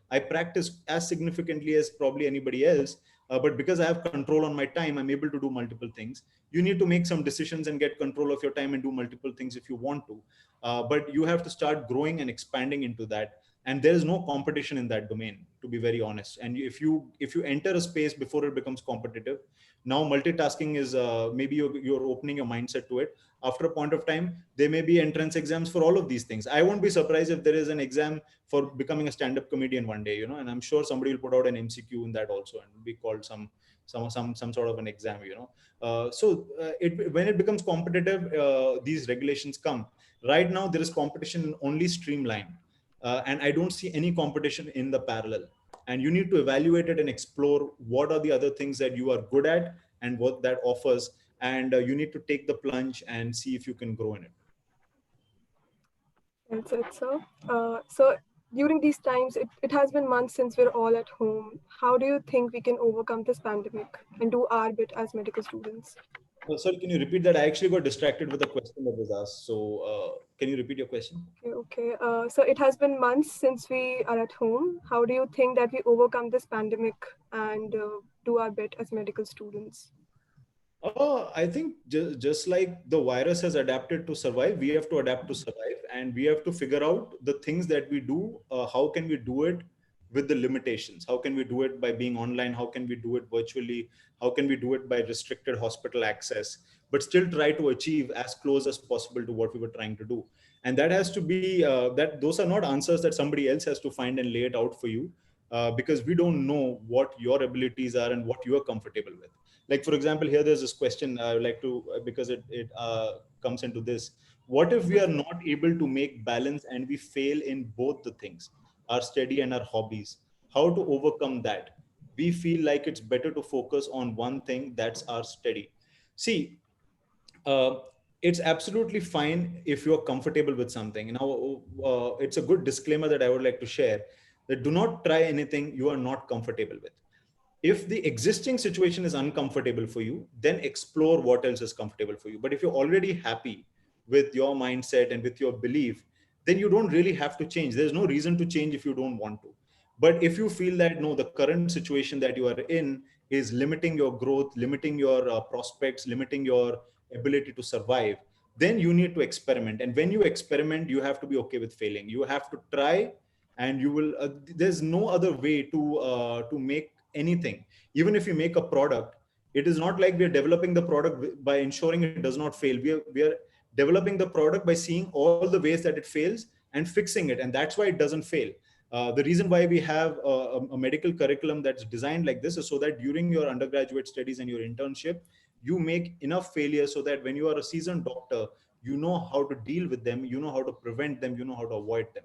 I practice as significantly as probably anybody else, but because I have control on my time, I'm able to do multiple things. You need to make some decisions and get control of your time and do multiple things if you want to. But you have to start growing and expanding into that. And there is no competition in that domain, to be very honest. And if you enter a space before it becomes competitive, now multitasking is maybe you're opening your mindset to it. After a point of time, there may be entrance exams for all of these things. I won't be surprised if there is an exam for becoming a stand-up comedian one day, and I'm sure somebody will put out an MCQ in that also and be called some sort of an exam. When it becomes competitive, these regulations come. Right now there is competition in only streamline, and I don't see any competition in the parallel. And you need to evaluate it and explore what are the other things that you are good at and what that offers. And you need to take the plunge and see if you can grow in it. That's it, sir. So during these times, it has been months since we're all at home. How do you think we can overcome this pandemic and do our bit as medical students? Sorry, can you repeat that? I actually got distracted with a question that was asked. So can you repeat your question? Okay. So it has been months since we are at home. How do you think that we overcome this pandemic and do our bit as medical students? I think just like the virus has adapted to survive, we have to adapt to survive, and we have to figure out the things that we do. How can we do it with the limitations? How can we do it by being online? How can we do it virtually? How can we do it by restricted hospital access, but still try to achieve as close as possible to what we were trying to do? And that has to be that those are not answers that somebody else has to find and lay it out for you, because we don't know what your abilities are and what you are comfortable with. Like, for example, here there's this question I would like to, because it comes into this. What if we are not able to make balance and we fail in both the things, our study and our hobbies? How to overcome that? We feel like it's better to focus on one thing, that's our study. See, uh, it's absolutely fine if you're comfortable with something. Now, it's a good disclaimer that I would like to share, that do not try anything you are not comfortable with. If the existing situation is uncomfortable for you, then explore what else is comfortable for you. But if you're already happy with your mindset and with your belief, then you don't really have to change. There's no reason to change if you don't want to. But if you feel that no, the current situation that you are in is limiting your growth, limiting your prospects, limiting your ability to survive, then you need to experiment. And when you experiment, you have to be okay with failing. You have to try, and you will there's no other way to make anything. Even if you make a product, it is not like we're developing the product by ensuring it does not fail. We are developing the product by seeing all the ways that it fails and fixing it, and that's why it doesn't fail. The reason why we have a medical curriculum that's designed like this is so that during your undergraduate studies and your internship, you make enough failures so that when you are a seasoned doctor, you know how to deal with them, you know how to prevent them, you know how to avoid them.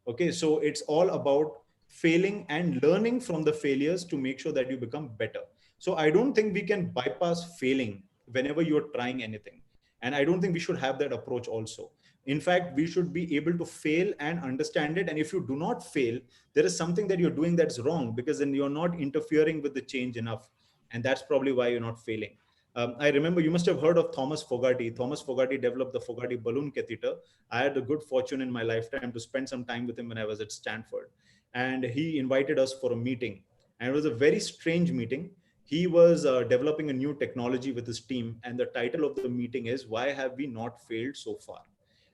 Okay, so it's all about failing and learning from the failures to make sure that you become better. So I don't think we can bypass failing whenever you're trying anything. And I don't think we should have that approach also. In fact, we should be able to fail and understand it. And if you do not fail, there is something that you're doing that's wrong, because then you're not interfering with the change enough. And that's probably why you're not failing. I remember, you must have heard of Thomas Fogarty. Thomas Fogarty developed the Fogarty balloon catheter. I had the good fortune in my lifetime to spend some time with him when I was at Stanford. And he invited us for a meeting. And it was a very strange meeting. He was developing a new technology with his team. And the title of the meeting is, "Why Have We Not Failed So Far?"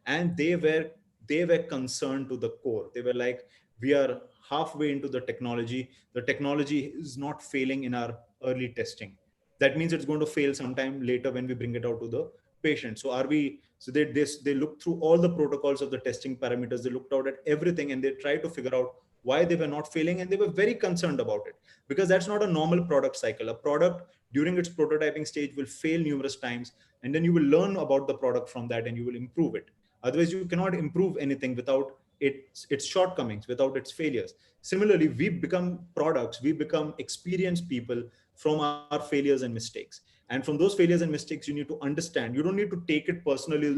And they were concerned to the core. They were like, we are halfway into the technology. The technology is not failing in our early testing. that means it's going to fail sometime later when we bring it out to the patient. So are we, so they look through all the protocols of the testing parameters, they looked out at everything, and they tried to figure out why they were not failing, and they were very concerned about it, because that's not a normal product cycle. A product during its prototyping stage will fail numerous times, and then you will learn about the product from that and you will improve it. Otherwise you cannot improve anything without its shortcomings, without its failures. Similarly, we become products, we become experienced people from our failures and mistakes. And from those failures and mistakes, you need to understand. You don't need to take it personally,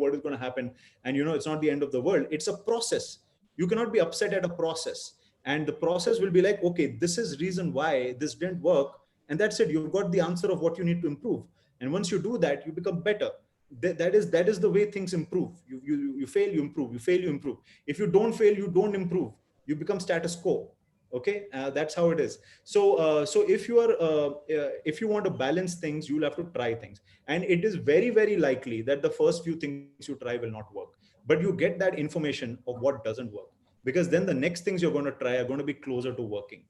what is going to happen. And it's not the end of the world. It's a process. You cannot be upset at a process. And the process will be like, okay, this is reason why this didn't work. And that's it. You've got the answer of what you need to improve. And once you do that, you become better. That is the way things improve. You fail, you improve. You fail, you improve. If you don't fail, you don't improve. You become status quo. Okay, that's how it is. So if you want to balance things, you'll have to try things, and it is very, very likely that the first few things you try will not work, but you get that information of what doesn't work, because then the next things you're going to try are going to be closer to working,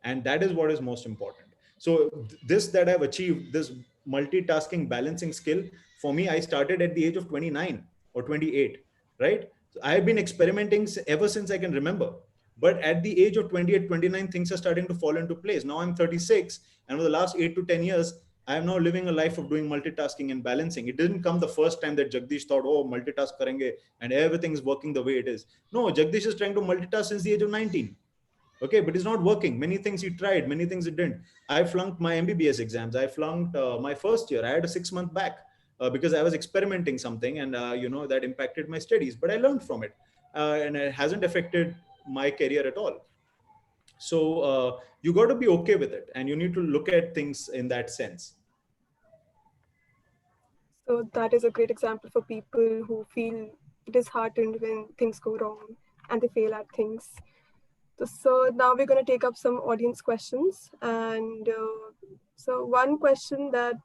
and that is what is most important. So this that I've achieved, this multitasking balancing skill, for me, I started at the age of 29 or 28, right? So I have been experimenting ever since I can remember. But at the age of 28, 29, things are starting to fall into place. Now I'm 36, and over the last 8 to 10 years, I am now living a life of doing multitasking and balancing. It didn't come the first time that Jagdish thought, oh, multitask karenge and everything is working the way it is. No, Jagdish is trying to multitask since the age of 19. Okay, but it's not working. Many things he tried, many things it didn't. I flunked my MBBS exams. I flunked my first year. I had a 6-month back because I was experimenting something, and that impacted my studies. But I learned from it, and it hasn't affected my career at all. So you got to be okay with it, and you need to look at things in that sense. So that is a great example for people who feel disheartened when things go wrong and they fail at things. So now we're going to take up some audience questions. And so one question that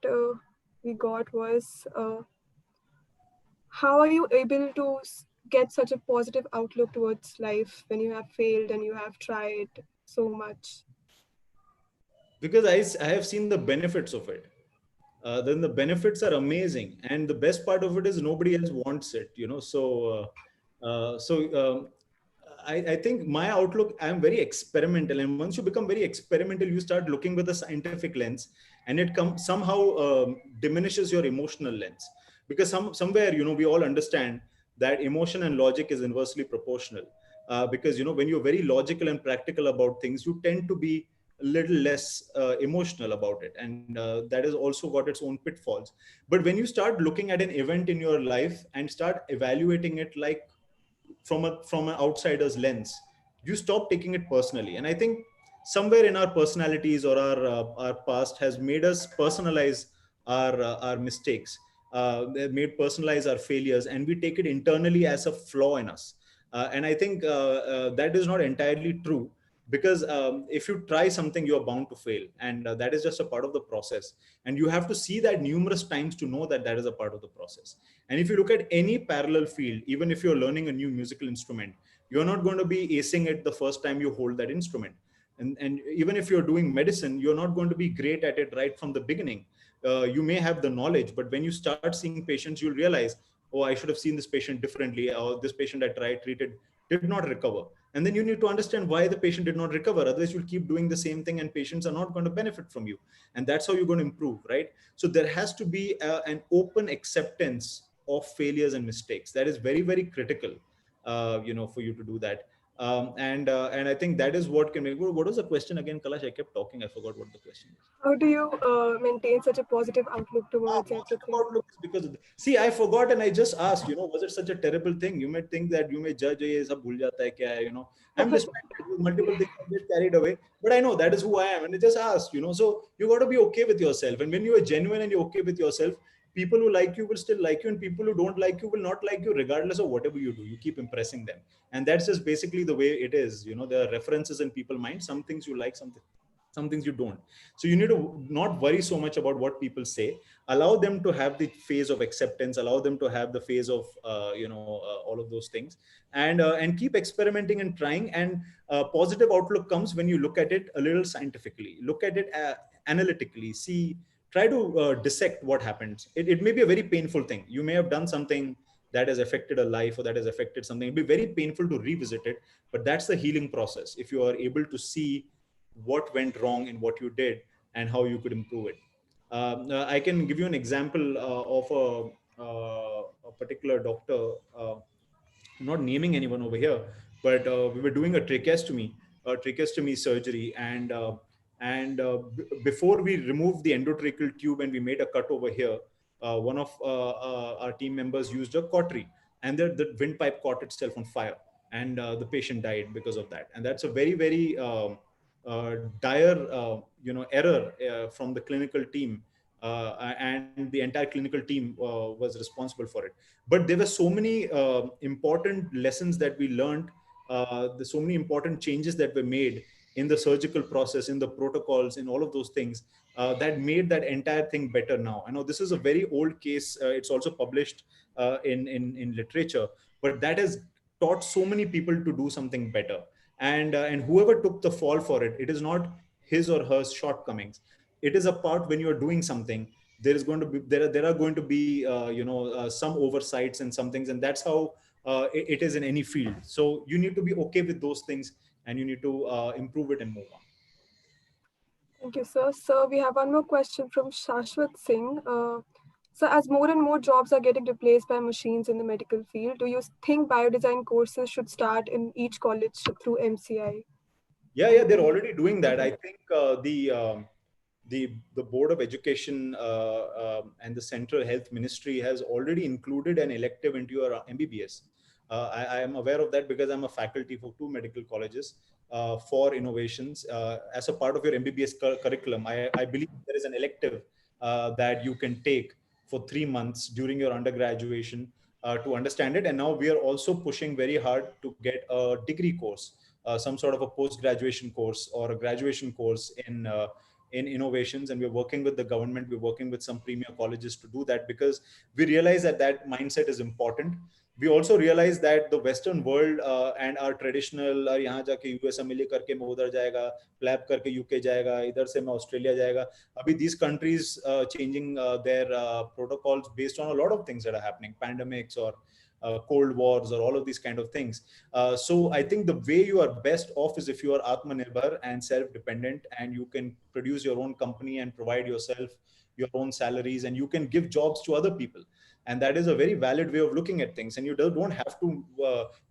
we got was, how are you able to get such a positive outlook towards life when you have failed and you have tried so much? Because I have seen the benefits of it. Then the benefits are amazing, and the best part of it is nobody else wants it. I think my outlook, I'm very experimental, and once you become very experimental, you start looking with a scientific lens, and it somehow diminishes your emotional lens, because somewhere we all understand that emotion and logic is inversely proportional. Because when you're very logical and practical about things, you tend to be a little less emotional about it, and that has also got its own pitfalls. But when you start looking at an event in your life and start evaluating it like from an outsider's lens, you stop taking it personally. And I think somewhere in our personalities or our past has made us personalize our mistakes, made personalize our failures, and we take it internally as a flaw in us. And I think that is not entirely true, because if you try something, you are bound to fail, and that is just a part of the process, and you have to see that numerous times to know that that is a part of the process. And if you look at any parallel field, even if you're learning a new musical instrument, you're not going to be acing it the first time you hold that instrument. And even if you're doing medicine, you're not going to be great at it right from the beginning. You may have the knowledge, but when you start seeing patients, you'll realize, oh, I should have seen this patient differently, or this patient I tried treated did not recover. And then you need to understand why the patient did not recover. Otherwise, you'll keep doing the same thing, and patients are not going to benefit from you. And that's how you're going to improve, right? So there has to be an open acceptance of failures and mistakes. That is very, very critical, for you to do that. And I think that is what can make. What was the question again, Kalash? I kept talking. I forgot what the question was. How do you maintain such a positive outlook towards Positive everything? outlook is because see, I forgot and I just asked, was it such a terrible thing? You may think that you may judge, ये सब भूल जाता है क्या है, I'm distracted with multiple things, I get carried away, but I know that is who I am, and I just asked, so you got to be okay with yourself, and when you are genuine and you're okay with yourself, people who like you will still like you, and people who don't like you will not like you, regardless of whatever you do. You keep impressing them, and that's just basically the way it is. There are references in people's mind. Some things you like, some things you don't. So you need to not worry so much about what people say. Allow them to have the phase of acceptance, allow them to have the phase of all of those things, and keep experimenting and trying. And positive outlook comes when you look at it a little scientifically, look at it analytically, try to dissect what happens. It may be a very painful thing. You may have done something that has affected a life or that has affected something. It'd be very painful to revisit it, but that's the healing process. If you are able to see what went wrong in what you did and how you could improve it. I can give you an example of a particular doctor. I'm not naming anyone over here, but we were doing a tracheostomy surgery, and before we removed the endotracheal tube and we made a cut over here, one of our team members used a cautery, and the windpipe caught itself on fire, and the patient died because of that. And that's a very, very dire, error from the clinical team, and the entire clinical team was responsible for it. But there were so many important lessons that we learned. There's so many important changes that were made in the surgical process, in the protocols, in all of those things, that made that entire thing better. Now I know this is a very old case. It's also published in literature, but that has taught so many people to do something better. And whoever took the fall for it, it is not his or her shortcomings. It is a part when you are doing something, there is going to be there are going to be some oversights and some things, and that's how it is in any field. So you need to be okay with those things, and you need to improve it and move on. Thank you, sir. So we have one more question from Shashwat Singh. So as more and more jobs are getting replaced by machines in the medical field, do you think biodesign courses should start in each college through MCI? Yeah, they're already doing that. I think the Board of Education and the Central Health Ministry has already included an elective into your MBBS. I am aware of that because I'm a faculty for 2 medical colleges for innovations. As a part of your MBBS curriculum, I believe there is an elective that you can take for 3 months during your undergraduation to understand it. And now we are also pushing very hard to get a degree course, some sort of a post-graduation course or a graduation course in innovations. And we're working with the government, we're working with some premier colleges to do that, because we realize that that mindset is important. We also realize that the Western world and our traditional यहाँ जाके US में करके मैं उधर जाएगा, lab करके UK जाएगा, इधर से मैं Australia जाएगा. अभी these countries changing their protocols based on a lot of things that are happening, pandemics or cold wars or all of these kind of things. So I think the way you are best off is if you are Atmanirbhar and self-dependent, and you can produce your own company and provide yourself your own salaries, and you can give jobs to other people. And that is a very valid way of looking at things. And you don't have to,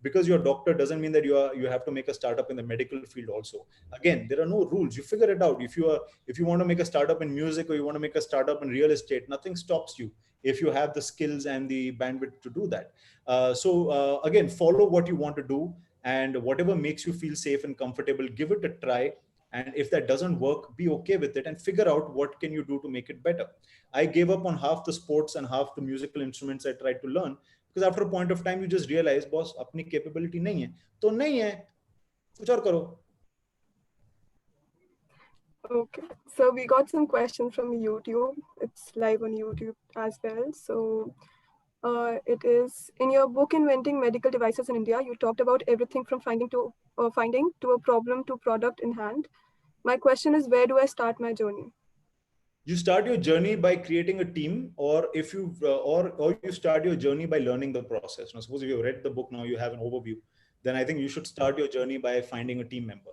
because you're a doctor doesn't mean that you have to make a startup in the medical field also. Again, there are no rules. You figure it out. If you want to make a startup in music, or you want to make a startup in real estate, nothing stops you if you have the skills and the bandwidth to do that. So again, follow what you want to do, and whatever makes you feel safe and comfortable, give it a try. And if that doesn't work, be okay with it and figure out what can you do to make it better. I gave up on half the sports and half the musical instruments I tried to learn, because after a point of time you just realize, boss, apni capability nahi hai, to nahi hai, kuch aur karo. Okay, so we got some questions from YouTube. It's live on YouTube as well. So it is, in your book Inventing Medical Devices in India, you talked about everything from finding to a problem to product in hand. My question is, where do I start my journey? You start your journey by creating a team, or if you or you start your journey by learning the process. Now, suppose if you've read the book, now you have an overview, then I think you should start your journey by finding a team member,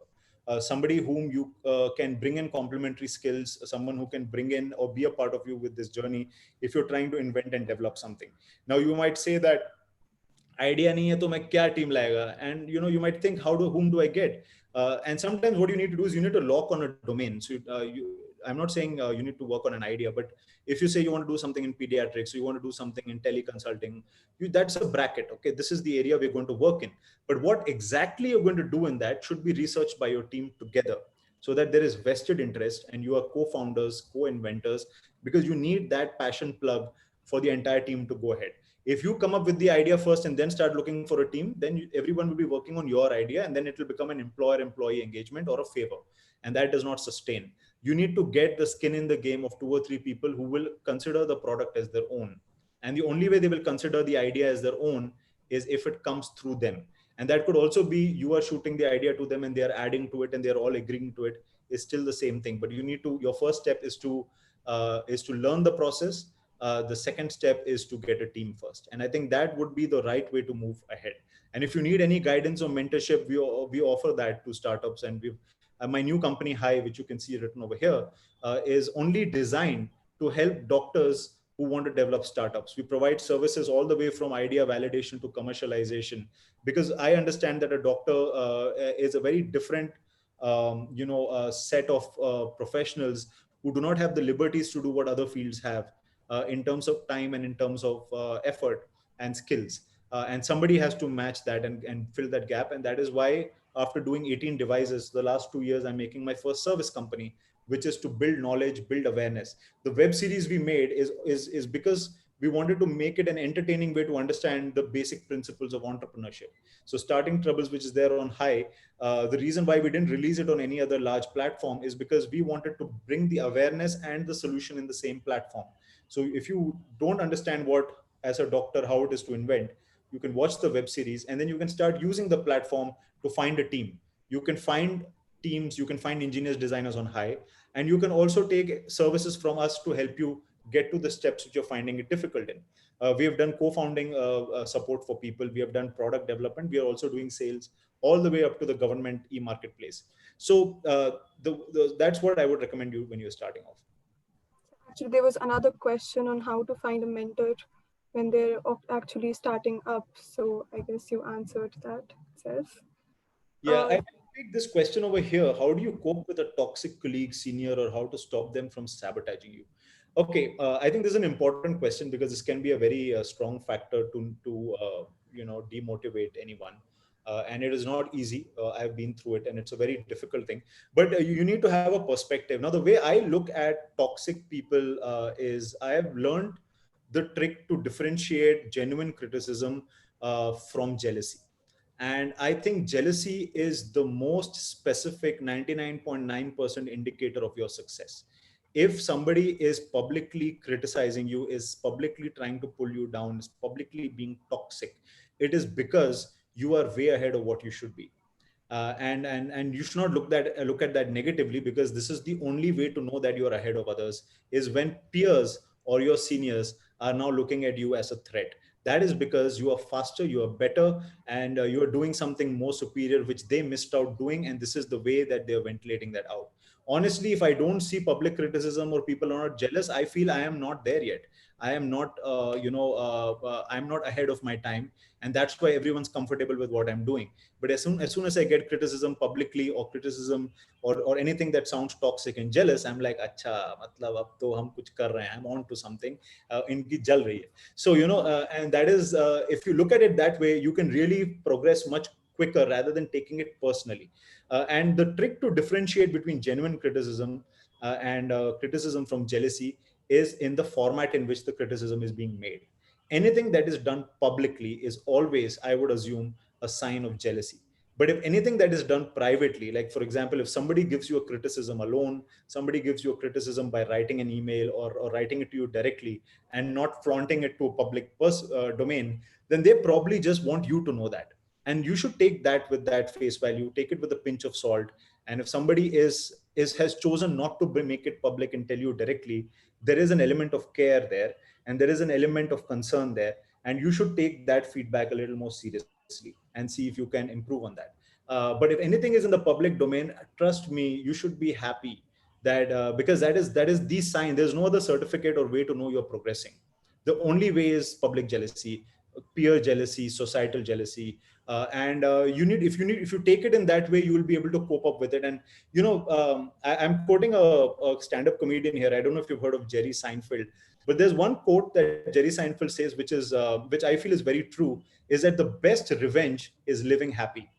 somebody whom you can bring in complementary skills, someone who can bring in or be a part of you with this journey if you're trying to invent and develop something. Now you might say that idea nahi hai to main kya team layega, and you might think, whom do I get? And sometimes what you need to do is you need to lock on a domain. So I'm not saying you need to work on an idea, but if you say you want to do something in pediatrics, so you want to do something in teleconsulting, that's a bracket. Okay, this is the area we're going to work in. But what exactly you're going to do in that should be researched by your team together, so that there is vested interest and you are co-founders, co-inventors, because you need that passion plug for the entire team to go ahead. If you come up with the idea first and then start looking for a team, then everyone will be working on your idea, and then it will become an employer-employee engagement or a favor, and that does not sustain. You need to get the skin in the game of 2 or 3 people who will consider the product as their own. And the only way they will consider the idea as their own is if it comes through them. And that could also be you are shooting the idea to them and they are adding to it and they are all agreeing to it. is still the same thing. But you need to, your first step is to learn the process. The second step is to get a team first, and I think that would be the right way to move ahead. And if you need any guidance or mentorship, we offer that to startups. And we've my new company HIIIH, which you can see written over here, is only designed to help doctors who want to develop startups. We provide services all the way from idea validation to commercialization, because I understand that a doctor is a very different set of professionals who do not have the liberties to do what other fields have, in terms of time and in terms of effort and skills. And somebody has to match that and fill that gap. And that is why, after doing 18 devices the last 2 years, I'm making my first service company, which is to build knowledge, build awareness. The web series we made is because we wanted to make it an entertaining way to understand the basic principles of entrepreneurship. So Starting Troubles, which is there on HIIIH, the reason why we didn't release it on any other large platform is because we wanted to bring the awareness and the solution in the same platform. So if you don't understand what, as a doctor, how it is to invent, you can watch the web series, and then you can start using the platform to find a team. You can find teams, you can find engineers, designers on HIIIH, and you can also take services from us to help you get to the steps which you're finding it difficult in. We have done co-founding support for people. We have done product development. We are also doing sales all the way up to the government e-marketplace. So that's what I would recommend you when you're starting off. Actually, there was another question on how to find a mentor when they're actually starting up. So I guess you answered that itself. Yeah, I take this question over here. How do you cope with a toxic colleague, senior, or how to stop them from sabotaging you? Okay, I think this is an important question because this can be a very strong factor to demotivate anyone. And it is not easy. I've been through it, and it's a very difficult thing. But you need to have a perspective. Now, the way I look at toxic people is I have learned the trick to differentiate genuine criticism from jealousy. And I think jealousy is the most specific 99.9% indicator of your success. If somebody is publicly criticizing you, is publicly trying to pull you down, is publicly being toxic, it is because you are way ahead of what you should be. And you should not look at that negatively, because this is the only way to know that you are ahead of others, is when peers or your seniors are now looking at you as a threat. That is because you are faster, you are better, and you are doing something more superior which they missed out doing, and this is the way that they are ventilating that out. Honestly, if I don't see public criticism or people are not jealous, I feel I am not there yet. I am not I'm not ahead of my time, and that's why everyone's comfortable with what I'm doing. But as soon as I get criticism publicly, or criticism or anything that sounds toxic and jealous, I'm like, acha, matlab ab to hum kuch kar rahe hain, I'm on to something. Inki jal rahi hai. So and that is, if you look at it that way, you can really progress much quicker rather than taking it personally. And the trick to differentiate between genuine criticism and criticism from jealousy is in the format in which the criticism is being made. Anything that is done publicly is always, I would assume, a sign of jealousy. But if anything that is done privately, like for example, if somebody gives you a criticism alone, somebody gives you a criticism by writing an email, or writing it to you directly and not flaunting it to a public domain, then they probably just want you to know that. And you should take that with that face value, take it with a pinch of salt. And if somebody has chosen not to make it public and tell you directly, there is an element of care there, and there is an element of concern there, and you should take that feedback a little more seriously and see if you can improve on that. But if anything is in the public domain, trust me, you should be happy that because that is the sign. There's no other certificate or way to know you're progressing. The only way is public jealousy, peer jealousy, societal jealousy. And if you take it in that way, you will be able to cope up with it. And I'm quoting a stand-up comedian here. I don't know if you've heard of Jerry Seinfeld, but there's one quote that Jerry Seinfeld says, which I feel is very true, is that the best revenge is living happy.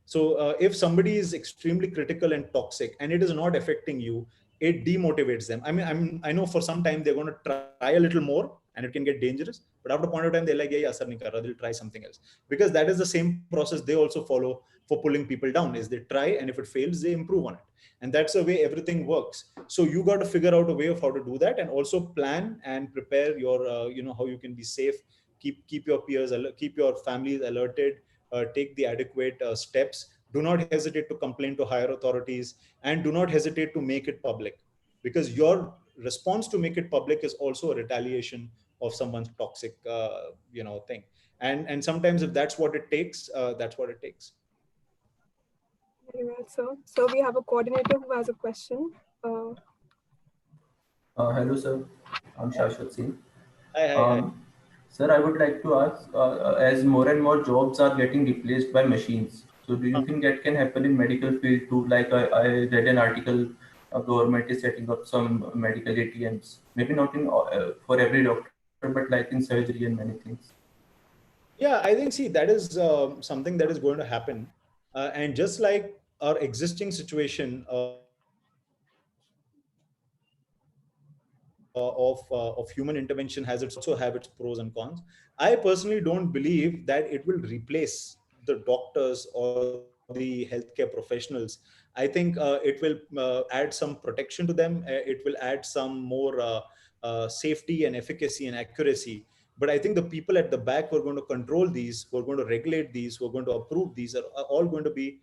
So if somebody is extremely critical and toxic and it is not affecting you, it demotivates them. I mean, I know for some time they're going to try a little more and it can get dangerous, but after a point of time, they're like, yeah, asar nahi kar raha, they'll try something else. Because that is the same process they also follow for pulling people down, is they try, and if it fails, they improve on it. And that's the way everything works. So you got to figure out a way of how to do that, and also plan and prepare your, how you can be safe, keep your peers, keep your families alerted, take the adequate steps. Do not hesitate to complain to higher authorities, and do not hesitate to make it public, because your response to make it public is also a retaliation of someone's toxic thing. And sometimes if that's what it takes, that's what it takes. Very well, sir. So we have a coordinator who has a question. Hello, sir. I'm Shashwat Singh. Hi, hi, hi. Sir, I would like to ask, as more and more jobs are getting replaced by machines, so do you think that can happen in medical field too? Like I read an article, government is setting up some medical ATMs, maybe not in for every doctor, but like in surgery and many things. Yeah, I think, see, that is something that is going to happen. And just like our existing situation of human intervention has its also have its pros and cons. I personally don't believe that it will replace the doctors or the healthcare professionals. I think it will add some protection to them. It will add some more safety and efficacy and accuracy. But I think the people at the back who are going to control these, who are going to regulate these, who are going to approve these, are all going to be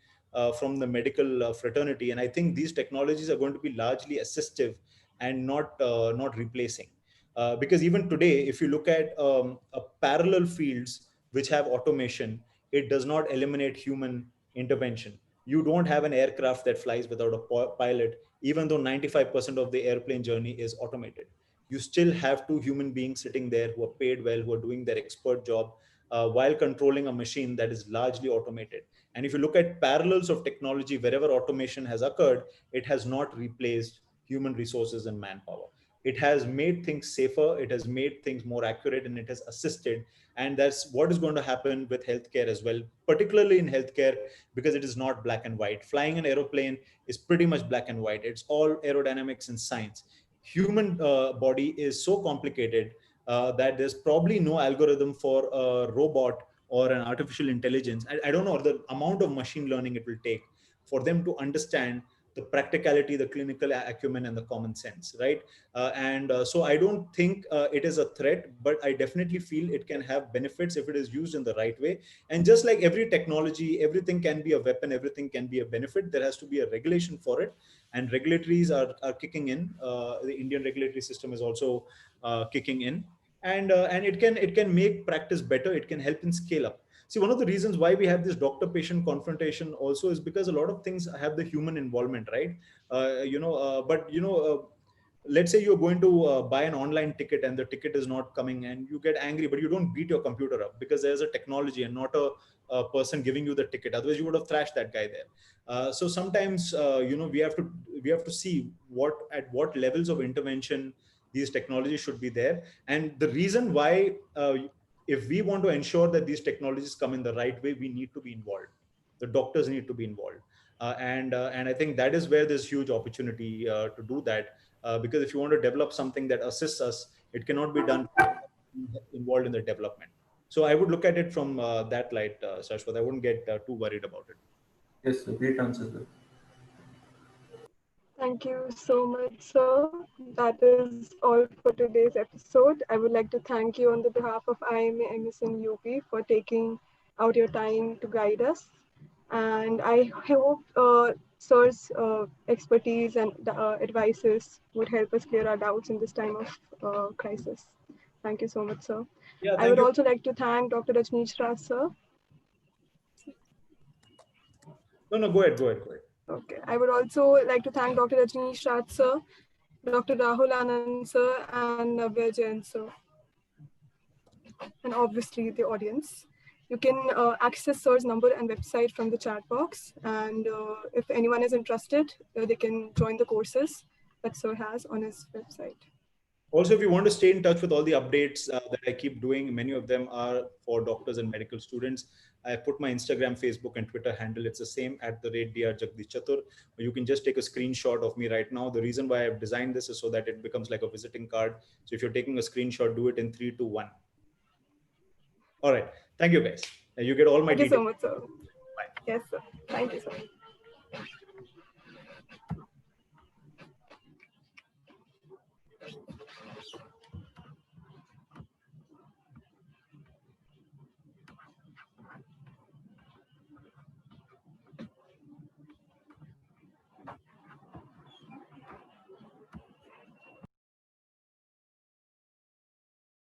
from the medical fraternity. And I think these technologies are going to be largely assistive and not replacing. Because even today, if you look at parallel fields which have automation, it does not eliminate human intervention. You don't have an aircraft that flies without a pilot, even though 95% of the airplane journey is automated. You still have two human beings sitting there who are paid well, who are doing their expert job, while controlling a machine that is largely automated. And if you look at parallels of technology, wherever automation has occurred, it has not replaced human resources and manpower. It has made things safer, it has made things more accurate, and it has assisted. And that's what is going to happen with healthcare as well, particularly in healthcare, because it is not black and white. Flying an aeroplane is pretty much black and white. It's all aerodynamics and science. Human body is so complicated that there's probably no algorithm for a robot or an artificial intelligence. I don't know the amount of machine learning it will take for them to understand the practicality, the clinical acumen, and the common sense, right? And so I don't think it is a threat, but I definitely feel it can have benefits if it is used in the right way. And just like every technology, everything can be a weapon, everything can be a benefit. There has to be a regulation for it, and regulatories are kicking in. The Indian regulatory system is also kicking in, and it can make practice better. It can help in scale up. See, one of the reasons why we have this doctor-patient confrontation also is because a lot of things have the human involvement, right? Let's say you're going to buy an online ticket and the ticket is not coming, and you get angry, but you don't beat your computer up because there's a technology and not a person giving you the ticket. Otherwise, you would have thrashed that guy there. So sometimes, we have to see what levels of intervention these technologies should be there. And the reason why, if we want to ensure that these technologies come in the right way, we need to be involved. The doctors need to be involved. And I think that is where there's huge opportunity to do that. Because if you want to develop something that assists us, it cannot be done involved in the development. So I would look at it from that light, Shashwat. I wouldn't get too worried about it. Yes, sir. Great answer, sir. Thank you so much, sir. That is all for today's episode. I would like to thank you on the behalf of IMA MSN UP for taking out your time to guide us. And I hope sir's expertise and advices would help us clear our doubts in this time of crisis. Thank you so much, sir. Yeah, I thank would you. also like to thank Dr. Rajneesh Raj, sir. No, go ahead, go ahead, go ahead. Okay. I would also like to thank Dr. Rajneesh Raj, sir, Dr. Rahul Anand, sir, and Navya Jain, sir, and obviously the audience. You can access sir's number and website from the chat box. And if anyone is interested, they can join the courses that sir has on his website. Also, if you want to stay in touch with all the updates that I keep doing, many of them are for doctors and medical students. I put my Instagram, Facebook, and Twitter handle. It's the same @Dr. Jagdish Chatur. You can just take a screenshot of me right now. The reason why I've designed this is so that it becomes like a visiting card. So if you're taking a screenshot, do it in 3, 2, 1. All right. Thank you, guys. You get all my Thank you details. so much, sir. Bye. Yes, sir. Thank you, sir.